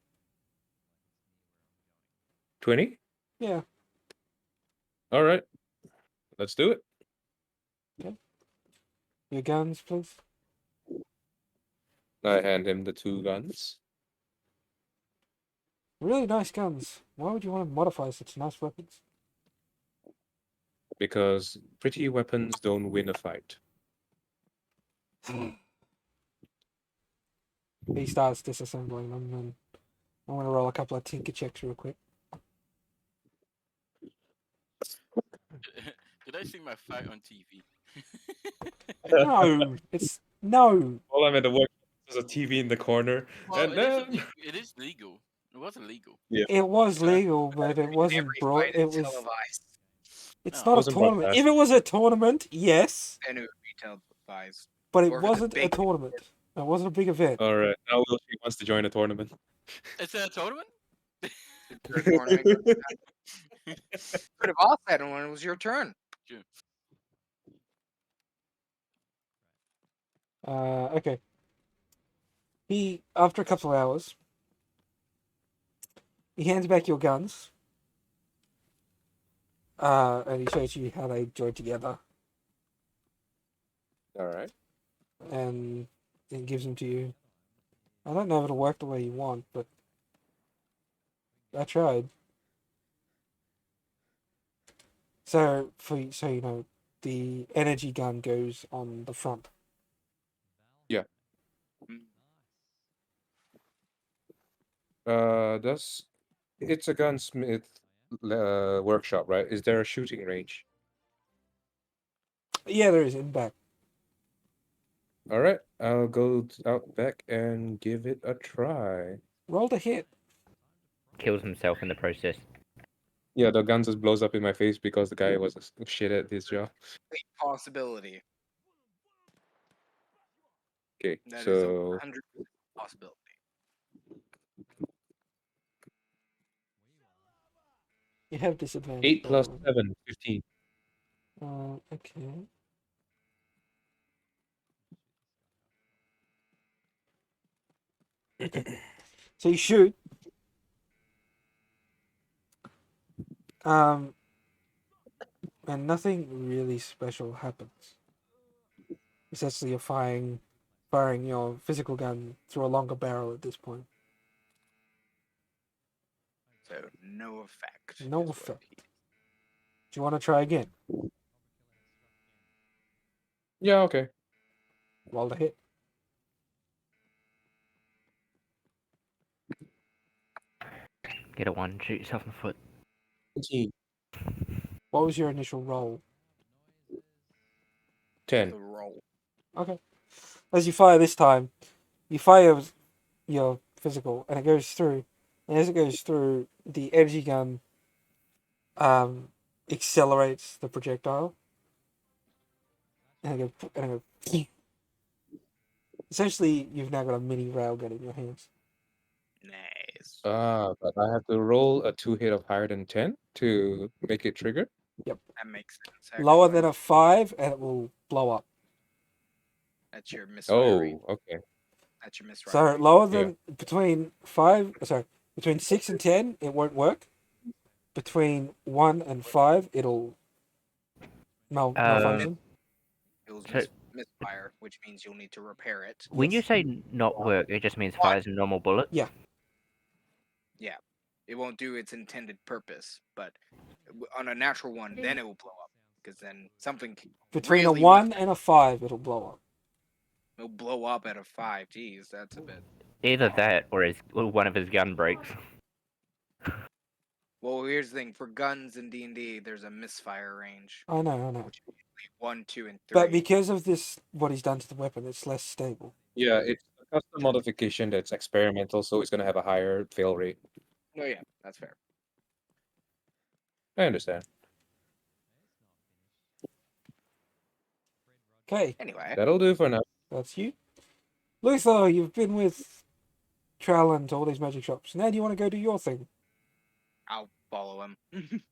20? Yeah. All right. Let's do it. Your guns, please. I hand him the 2 guns Really nice guns. Why would you want to modify such nice weapons? because pretty weapons don't win a fight. He starts disassembling them, and I'm going to roll a couple of tinker checks real quick. Did I see my fight on TV? No, it's no. All I'm at the work there's a TV in the corner, Well, and then it is legal. It was illegal. It was Okay. legal, but it wasn't Every brought. fight It is was. televised. It's No. not a Wasn't tournament. broadcast. If it was a tournament, yes, And it would be televised. but it Or if it's a wasn't a big- tournament. It wasn't a big event. all right, now Will she wants to join a tournament. Is there a tournament? Your tournament could have asked that when it was your turn. Okay. He, after a couple of hours, he hands back your guns. And he shows you how they join together, All right. and then gives them to you. I don't know if it'll work the way you want, but I tried. So you know, the energy gun goes on the front. It's a gunsmith workshop, right? Is there a shooting range? Yeah, there is in back. All right, I'll go out back and give it a try. Roll to hit. Kills himself in the process. Yeah, the gun just blows up in my face because the guy was shit at his job. Complete possibility. Okay, That is so 100% possibility. You have disadvantage. 8 by plus the way. 7, 15. Okay. So you shoot. And nothing really special happens. Essentially, you're firing your physical gun through a longer barrel at this point. So no effect. No is what effect. he- Do you want to try again? Yeah, okay. Roll to hit. Get a 1, shoot yourself in the foot. 18, What was your initial roll? 10. The roll. Okay. As you fire this time, you fire your physical, and it goes through. And as it goes through, the energy gun accelerates the projectile, and it goes. Essentially, you've now got a mini railgun in your hands. Nice. But I have to roll a 2 hit of higher than 10 to make it trigger. That makes sense. Lower actually. than a 5, and it will blow up. That's your misfire rate. Oh, okay. That's your misfire So rate. lower than between 6 and 10, it won't work. Between 1 and 5, it'll malfunction. It was So- misfire, which means you'll need to repair it. When you Yes. say not work, it just means fires a normal bullet. It won't do its intended purpose, but on a natural one, then it will blow up because then something Between really a 1 and a 5, it'll blow up. will blow up at a 5. Jeez, that's a bit. Either that or one of his gun breaks. Well, here's the thing: for guns in D&D, there's a misfire range, I know. which is usually 1, 2, and 3. But because of this, what he's done to the weapon, it's less stable. Yeah, it's a custom modification that's experimental, so it's gonna have a higher fail rate. No, yeah, that's fair. I understand. Okay, Anyway, That'll do for now. that's you. Luther, you've been with Trallan to all these magic shops. Now do you want to go do your thing? I'll follow him.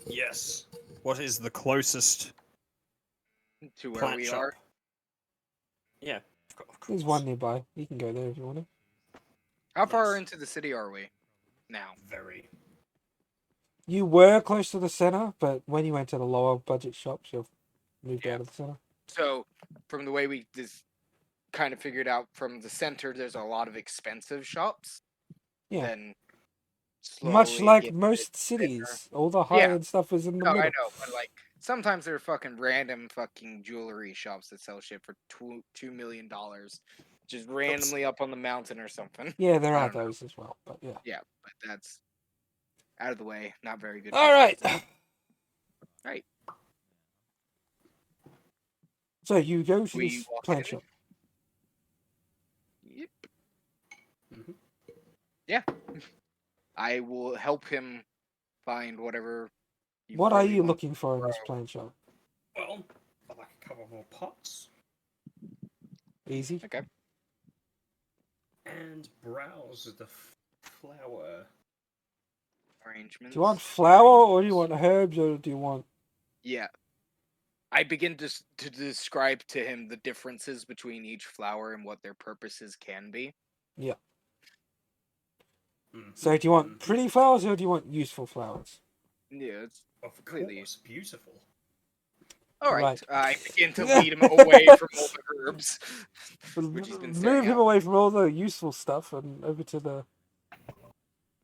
Yes. What is the closest To where plant we shop? are. Yeah, of There's one nearby. You can go there if you want to. How far Nice. into the city are we now? Very. You were close to the center, but when you went to the lower budget shops, you've moved Yeah. out of the center. So, from the way we just kind of figured out, from the center, there's a lot of expensive shops. Yeah. Then Much slowly like get most cities, all the high-end stuff is in the No, middle. I know, but like sometimes there are fucking random fucking jewelry shops that sell shit for $2 million, just randomly up on the mountain or something. Yeah, there I are don't know. those as well, but yeah. Yeah, but that's out of the way. Not very good. All right. Right. So you go to We this walk plant in. shop. Yep. Mhm. Yeah. I will help him find whatever. he What are really you wants. looking for in this plant shop? Well, I'd like a couple more pots Easy. Okay. and browse the flower. Arrangements. Do you want flour or do you want herbs or do you want? Yeah. I begin to describe to him the differences between each flower and what their purposes can be. Mhm, So do you want mhm. pretty flowers or do you want useful flowers? Yeah, it's Of completely- course, beautiful. all right. Right. I begin to lead him away from all the herbs, which he's been Move staring him at. away from all the useful stuff and over to the.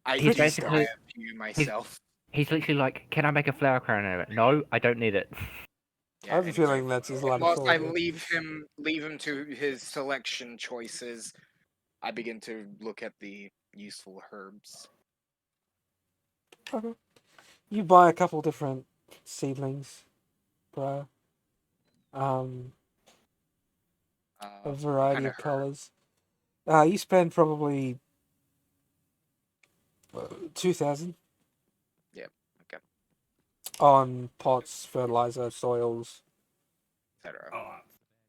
I He's describe basically- to you myself. He's literally like, "Can I make a flower crown out of it?" No, I don't need it. I have a anyway. feeling that's his line of Whilst I thought. leave him to his selection choices, I begin to look at the useful herbs. Okay. You buy a couple different seedlings prior. A variety kinda of colors. You spend probably 2,000. Yep, okay. On pots, fertilizer, soils. Etc. Oh,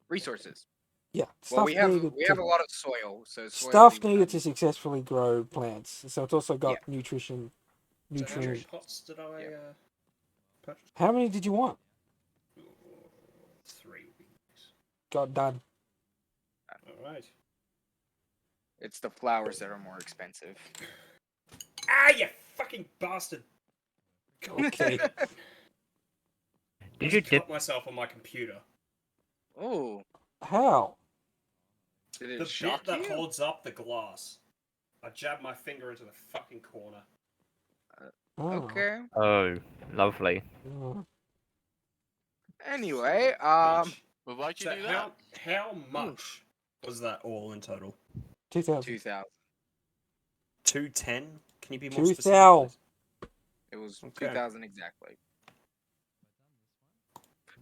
Resources. Yeah, Well, stuff we have needed a to, lot of soil, so soil stuff we needed can- to successfully grow plants. So it's also got nutrition. so how many Nutrient. pots did I purchase? How many did you want? 3 weeks. Got done. Alright. It's the flowers that are more expensive. Ah, you fucking bastard! Okay. Did you Just dip? cut myself on my computer. Oh, How? did The it bit shock that you? holds up the glass. I jabbed my finger into the fucking corner. Oh. Okay. Oh, lovely. Oh. Anyway, Bitch. Well, why'd you So do that? how much was that all in total? 2,000. 2000. 210? Can you be more 2,000. specific? please? It was Okay. 2000 exactly.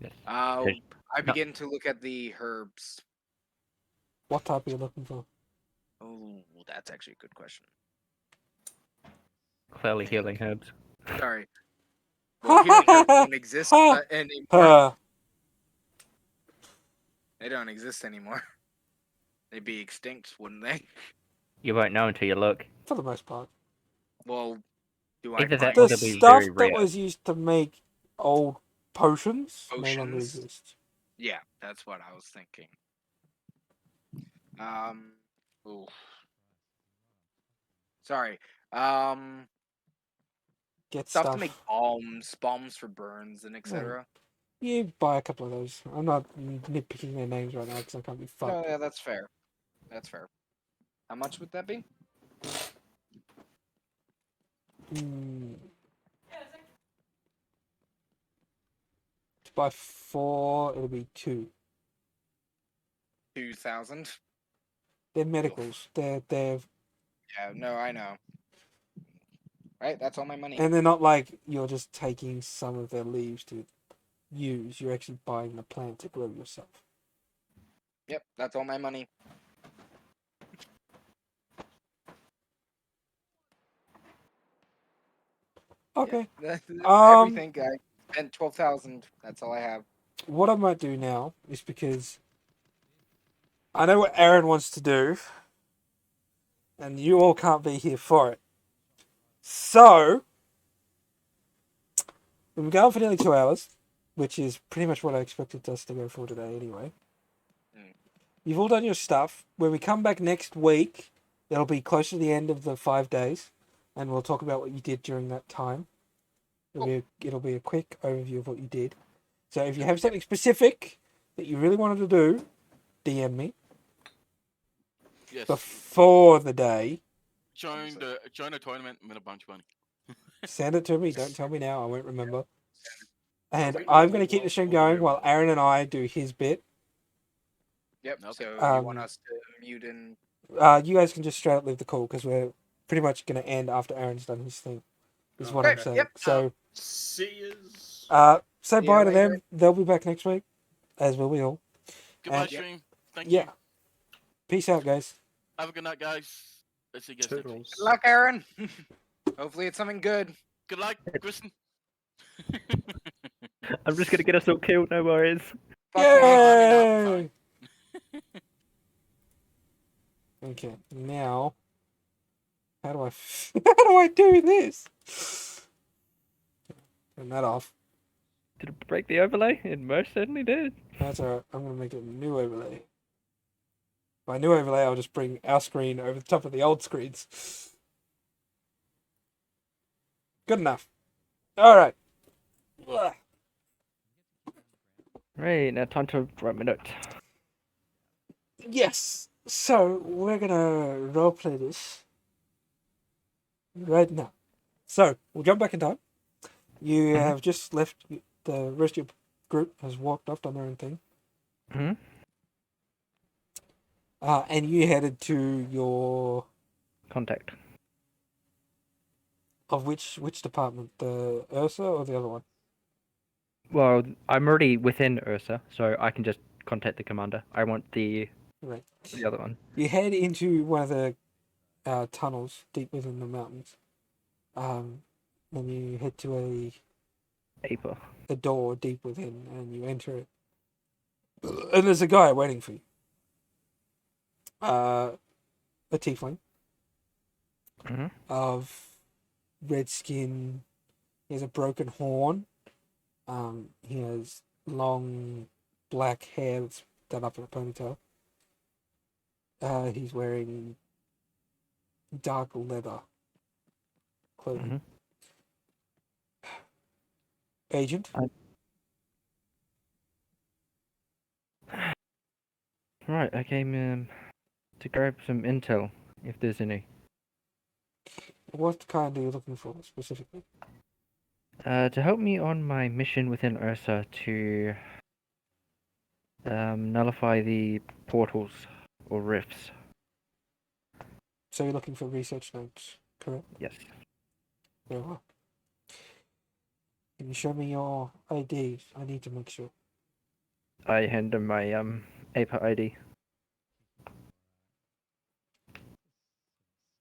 Yes. I No. begin to look at the herbs. What type are you looking for? Oh, that's actually a good question. Clearly healing herbs. Sorry. Well, healing herbs don't exist anymore. They don't exist anymore. They'd be extinct, wouldn't they? You won't know until you look. For the most part. Well, do I Either that find or The they'll be stuff very that rare. was used to make old potions no longer Potions? exist. Yeah, that's what I was thinking. Ooh. Sorry. Get Stuff stuff. to make bombs for burns and etc. You buy a couple of those. I'm not nitpicking their names right now because I can't be Oh, fucked. yeah, that's fair. That's fair. How much would that be? Mm, by 4, it'll be 2. 2,000. They're medicals. They're Yeah, no, I know. Right, that's all my money. and they're not like you're just taking some of their leaves to use. You're actually buying the plant to grow yourself. Yep, that's all my money. Okay. That's Um, everything. I spent 12,000. That's all I have. What I might do now is because I know what Aaron wants to do, and you all can't be here for it. So we've been going for nearly 2 hours, which is pretty much what I expected us to go for today anyway. Mm. You've all done your stuff. When we come back next week, it'll be close to the end of the 5 days, and we'll talk about what you did during that time. It'll be a quick overview of what you did. So if you have something specific that you really wanted to do, DM me Yes. before the day. Join the tournament and win a bunch of money. Send it to me. Don't tell me now. I won't remember. And Okay. I'm going to keep the stream going while Aaron and I do his bit. Yep. Okay. So you Um, want us to mute and You guys can just straight up leave the call because we're pretty much going to end after Aaron's done his thing. Is what I'm Okay, saying. yep. So, See yous. say See bye you to later. them. They'll be back next week, as will we all. Goodbye, And- stream. Thank Yeah. you. Peace out, guys. Have a good night, guys. Let's see you guys next week. Toodles. good luck, Aaron. Hopefully it's something good. Good luck, Kristen. I'm just gonna get us all killed. No worries. Fuck me. Yay! Okay, now how do I do this? Turn that off. Did it break the overlay? It most certainly did. That's alright. I'm gonna make a new overlay. By new overlay, I'll just bring our screen over the top of the old screens. Good enough. Alright. Right, now time to write my notes. Yes. So we're gonna roleplay this right now. So we'll jump back in time. You have just left. The rest of your group has walked off, done their own thing. Hmm. And you headed to your Contact. of which department? The Ursa or the other one? Well, I'm already within Ursa, so I can just contact the commander. I want the Right. other one. You head into one of the tunnels deep within the mountains. Then you head to Aper. a door deep within, and you enter it. And there's a guy waiting for you. A tiefling Mhm. of red skin. He has a broken horn. He has long black hair that's done up in a ponytail. He's wearing dark leather clothing. Agent? Right, I came to grab some intel, if there's any. What kind are you looking for specifically? To help me on my mission within Ursa to nullify the portals or rifts. So you're looking for research notes, correct? Yes. Very well. Can you show me your IDs? I need to make sure. I hand him my Aper ID.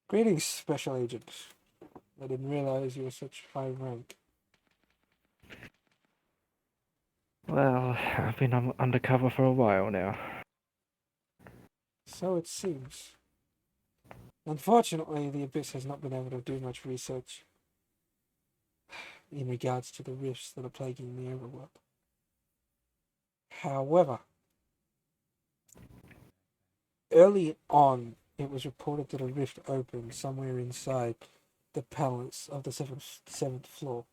Greetings, Special Agent. I didn't realize you were such high rank. Well, I've been undercover for a while now. So it seems. Unfortunately, the Abyss has not been able to do much research in regards to the rifts that are plaguing the overworld. However, early on, it was reported that a rift opened somewhere inside the palace of the seventh floor.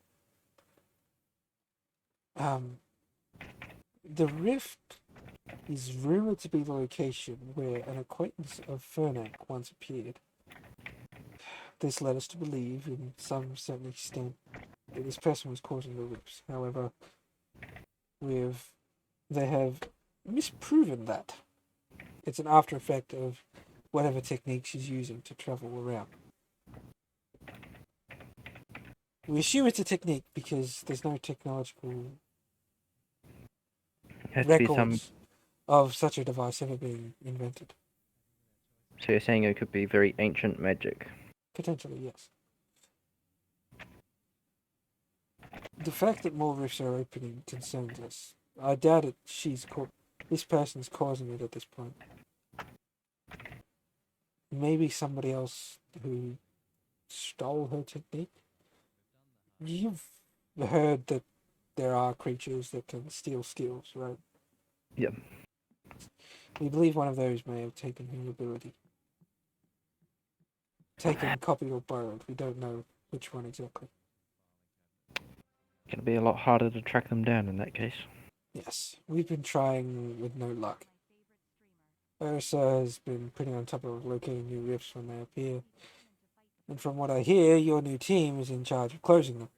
The rift is rumored to be the location where an acquaintance of Fernac once appeared. This led us to believe, in some certain extent, that this person was causing the rifts. However, they have misproven that. It's an after effect of whatever technique she's using to travel around. We assume it's a technique because there's no technological Has to be some. records of such a device ever being invented. So you're saying it could be very ancient magic. Potentially, yes. The fact that more rifts are opening concerns us. I doubt it. This person's causing it at this point. Maybe somebody else who stole her technique. You've heard that there are creatures that can steal skills, right? Yep. We believe one of those may have taken her ability. Taken, copied, or borrowed. We don't know which one exactly. Gonna be a lot harder to track them down in that case. Yes, we've been trying with no luck. Ursa has been pretty on top of locating new rifts when they appear. And from what I hear, your new team is in charge of closing them.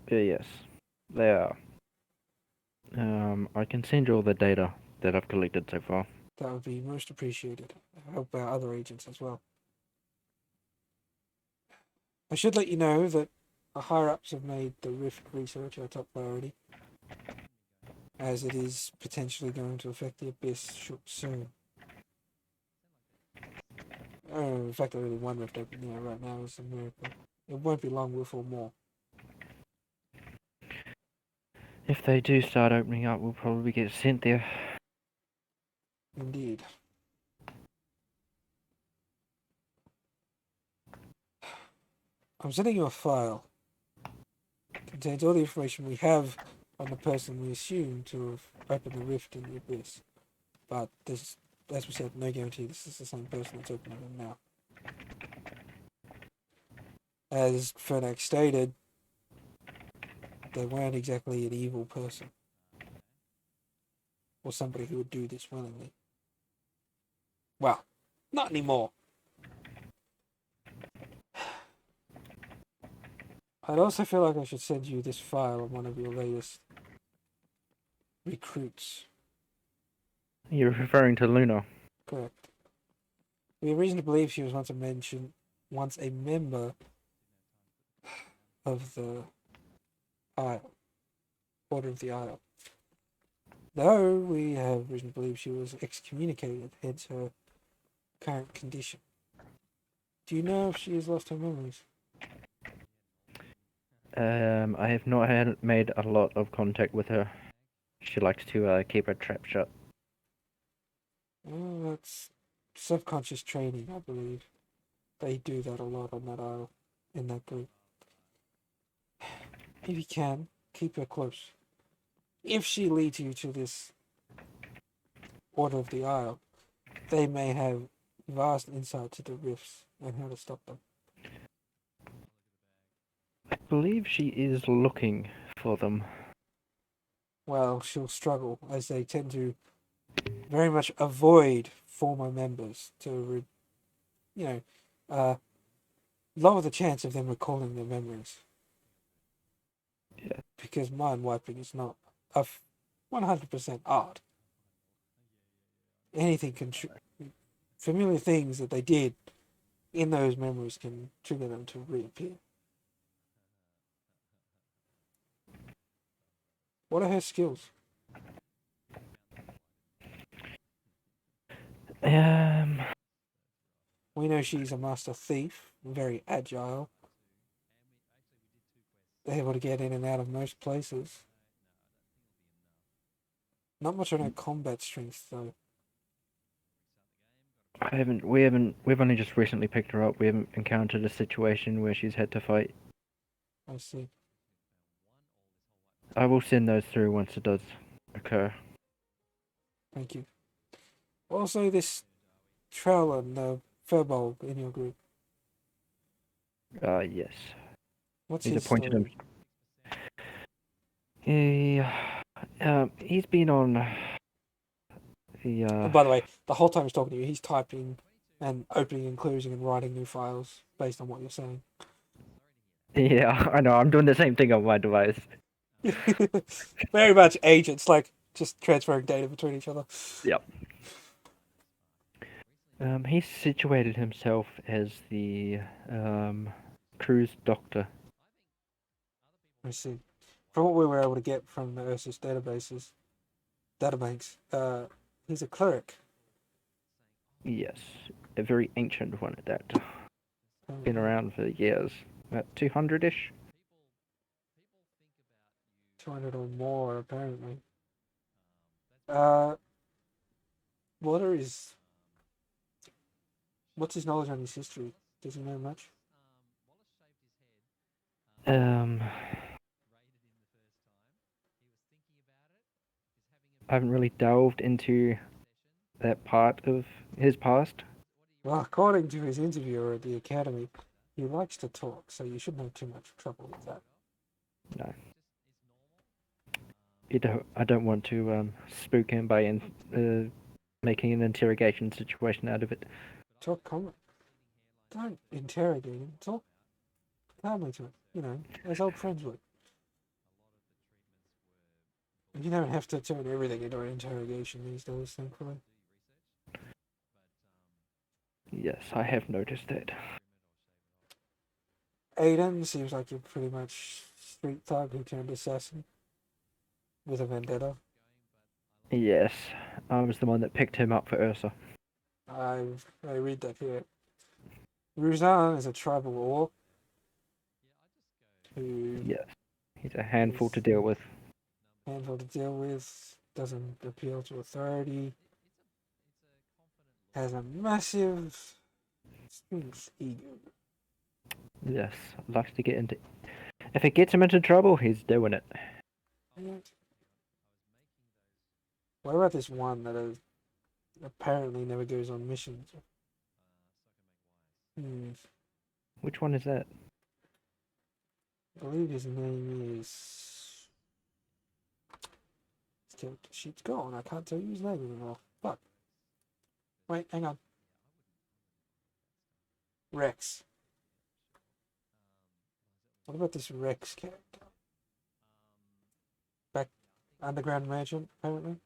Yes, they are. I can send you all the data that I've collected so far. That would be most appreciated. Help our other agents as well. I should let you know that the higher-ups have made the rift research our top priority, as it is potentially going to affect the Abyss soon. In fact, there only one rift open there right now is a miracle. It won't be long before more. If they do start opening up, we'll probably get sent there. Indeed. I'm sending you a file. It contains all the information we have on the person we assume to have opened the rift in the Abyss. But there's, as we said, no guarantee this is the same person that's opening them now. As Fernax stated, they weren't exactly an evil person. Or somebody who would do this willingly. Well, not anymore. I'd also feel like I should send you this file on one of your latest recruits. You're referring to Luna. Correct. We have reason to believe she was once a member of the Isle, Order of the Isle. Though we have reason to believe she was excommunicated, hence her current condition. Do you know if she has lost her memories? I have not made a lot of contact with her. She likes to keep her trap shut. Oh, that's subconscious training, I believe. They do that a lot on that isle, in that group. If you can, keep her close. If she leads you to this Order of the Isle, they may have vast insight to the rifts and how to stop them. I believe she is looking for them. Well, she'll struggle, as they tend to very much avoid former members to, lower the chance of them recalling their memories. Yeah. Because mind wiping is not 100% art. Anything can familiar things that they did in those memories can trigger them to reappear. What are her skills? We know she's a master thief, very agile, able to get in and out of most places. Not much on her combat strength, though. We've only just recently picked her up. We haven't encountered a situation where she's had to fight. I see. I will send those through once it does occur. Thank you. Also, this Trowler, the Furbolg in your group. Yes. What's He's his appointed story? He's been on the And by the way, the whole time he's talking to you, he's typing and opening and closing and writing new files based on what you're saying. Yeah, I know, I'm doing the same thing on my device. Very much agents, like just transferring data between each other. He situated himself as the cruise doctor. I see. From what we were able to get from the Ursus databanks, he's a cleric. Yes, a very ancient one at that. Been around for years, about 200-ish. 200 or more, apparently. What are his... What's his knowledge on his history? Does he know much? I haven't really delved into that part of his past. Well, according to his interviewer at the academy, he likes to talk, so you shouldn't have too much trouble with that. No. I don't want to spook him by making an interrogation situation out of it. Talk calmly. Don't interrogate him. Talk calmly to him. You know, as old friends would. You don't have to turn everything into an interrogation these days, thankfully. Yes, I have noticed that. Aiden seems like you're pretty much street thug who turned assassin with a vendetta. Yes, I was the one that picked him up for Ursa. I read that here. Ruzan is a tribal orc who Yes, he's a handful to deal with. handful to deal with, doesn't appeal to authority, has a massive sphinx ego. Yes, likes to get into. If it gets him into trouble, he's doing it. Right. What about this one that apparently never goes on missions? Which one is that? I believe his name is... His character sheet's gone. I can't tell you his name anymore. Fuck. Wait, hang on. Rex. What about this Rex character? Back underground merchant, apparently.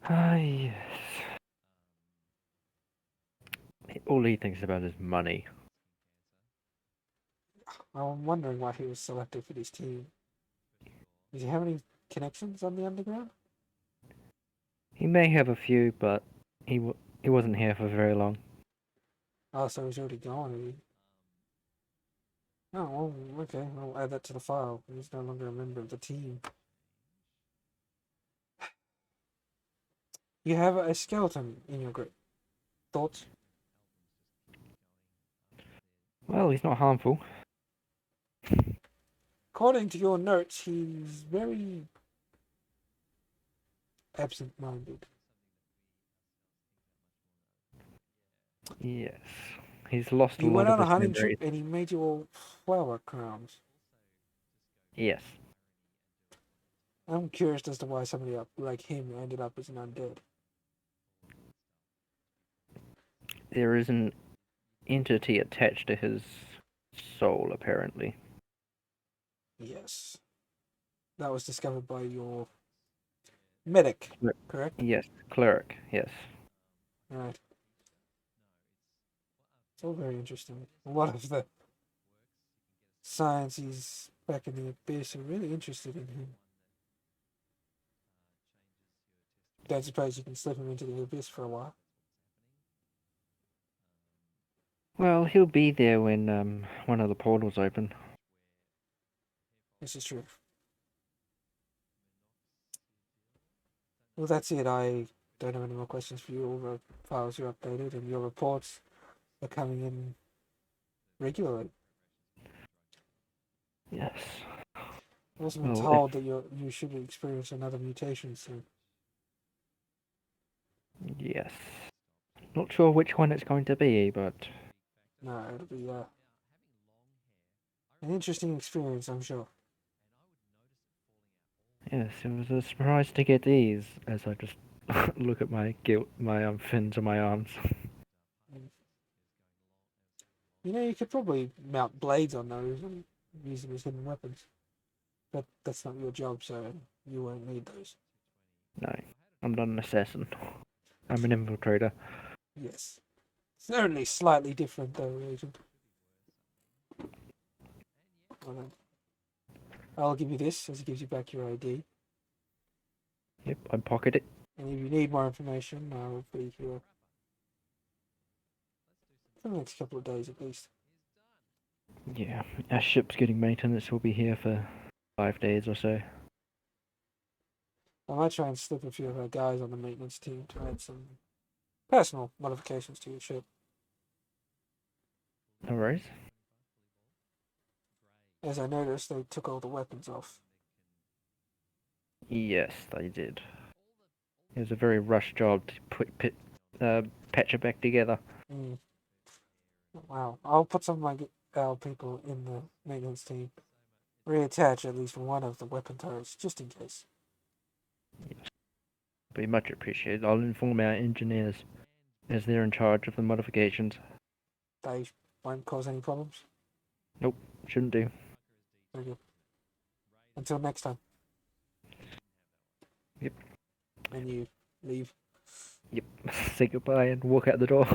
Ah, yes. All he thinks about is money. I'm wondering why he was selected for this team. Does he have any connections on the underground? He may have a few, but he wasn't here for very long. Oh, so he's already gone. Is he? Oh, well, okay. I'll add that to the file. He's no longer a member of the team. You have a skeleton in your group. Thoughts? Well, he's not harmful. According to your notes, he's very absent-minded. Yes, he's lost a You went lot on a of his hunting memories. trip and he made you all flower crowns. Yes. I'm curious as to why somebody like him ended up as an undead. There is an entity attached to his soul, apparently. Yes. That was discovered by your medic, Yep. correct? Yes, cleric, yes. Right. It's all very interesting. A lot of the sciences back in the Abyss are really interested in him. Don't suppose you can slip him into the Abyss for a while? Well, he'll be there when one of the portals open. This is true. Well, that's it. I don't have any more questions for you. All the files are updated and your reports are coming in regularly. Yes. I've also been Well, told that you should experience another mutation soon. Yes. Not sure which one it's going to be, but No, it'll be an interesting experience, I'm sure. yes, it was a surprise to get these as I just look at my fins on my arms. You know, you could probably mount blades on those and use them as hidden weapons. But that's not your job, so you won't need those. No, I'm not an assassin. I'm an infiltrator. Yes. It's only slightly different though, Agent. Well, then, I'll give you this as it gives you back your ID. Yep, I pocket it. And if you need more information, I'll be here for the next couple of days at least. Yeah, our ship's getting maintenance. We'll be here for 5 days or so. I might try and slip a few of our guys on the maintenance team to add some personal modifications to your ship. No worries. As I noticed, they took all the weapons off. Yes, they did. It was a very rushed job to patch it back together. Mm. Wow. I'll put some of our people in the maintenance team. Reattach at least one of the weapon turrets, just in case. Be much appreciated. I'll inform our engineers as they're in charge of the modifications. They won't cause any problems. Shouldn't do. Very good. Until next time. Yep. And you leave. Yep. Say goodbye and walk out the door.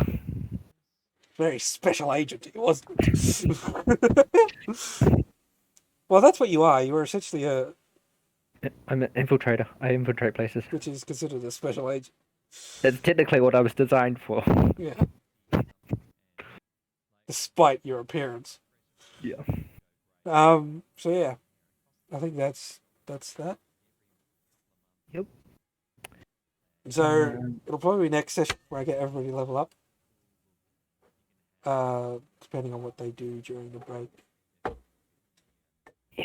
Very special agent, it wasn't. Well, that's what you are. You are essentially a, I'm an infiltrator. I infiltrate places. which is considered a special agent. That's technically what I was designed for. Yeah. Despite your appearance. Yeah. So yeah, I think that's that. Yep. So it'll probably be next session where I get everybody level up. Depending on what they do during the break.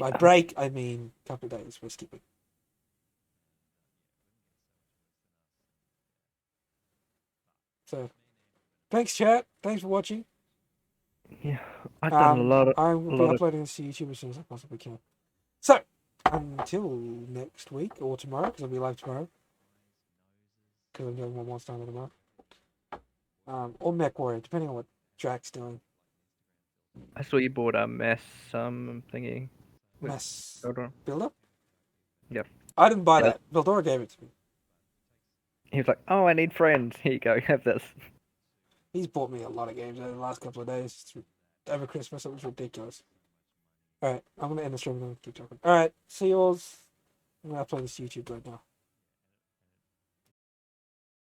By break, I mean a couple of days we're skipping. So, thanks chat. Thanks for watching. Yeah. I've done a lot of. I will be lot of- uploading this to YouTube as soon as I possibly can. So, until next week or tomorrow, because I'll be live tomorrow. Because I'm doing one Monster Hunter tomorrow. Or Mech Warrior, depending on what Drax's doing. I saw you bought a mess thingy. With Mess Eldor. Builder? Yep. I didn't buy Yeah. that. Vildora gave it to me. He was like, "Oh, I need friends. Here you go. Have this." He's bought me a lot of games over the last couple of days. Over Christmas, it was ridiculous. Alright, I'm going to end the stream and keep talking. Alright, see you all. I'm going to upload this to YouTube right now.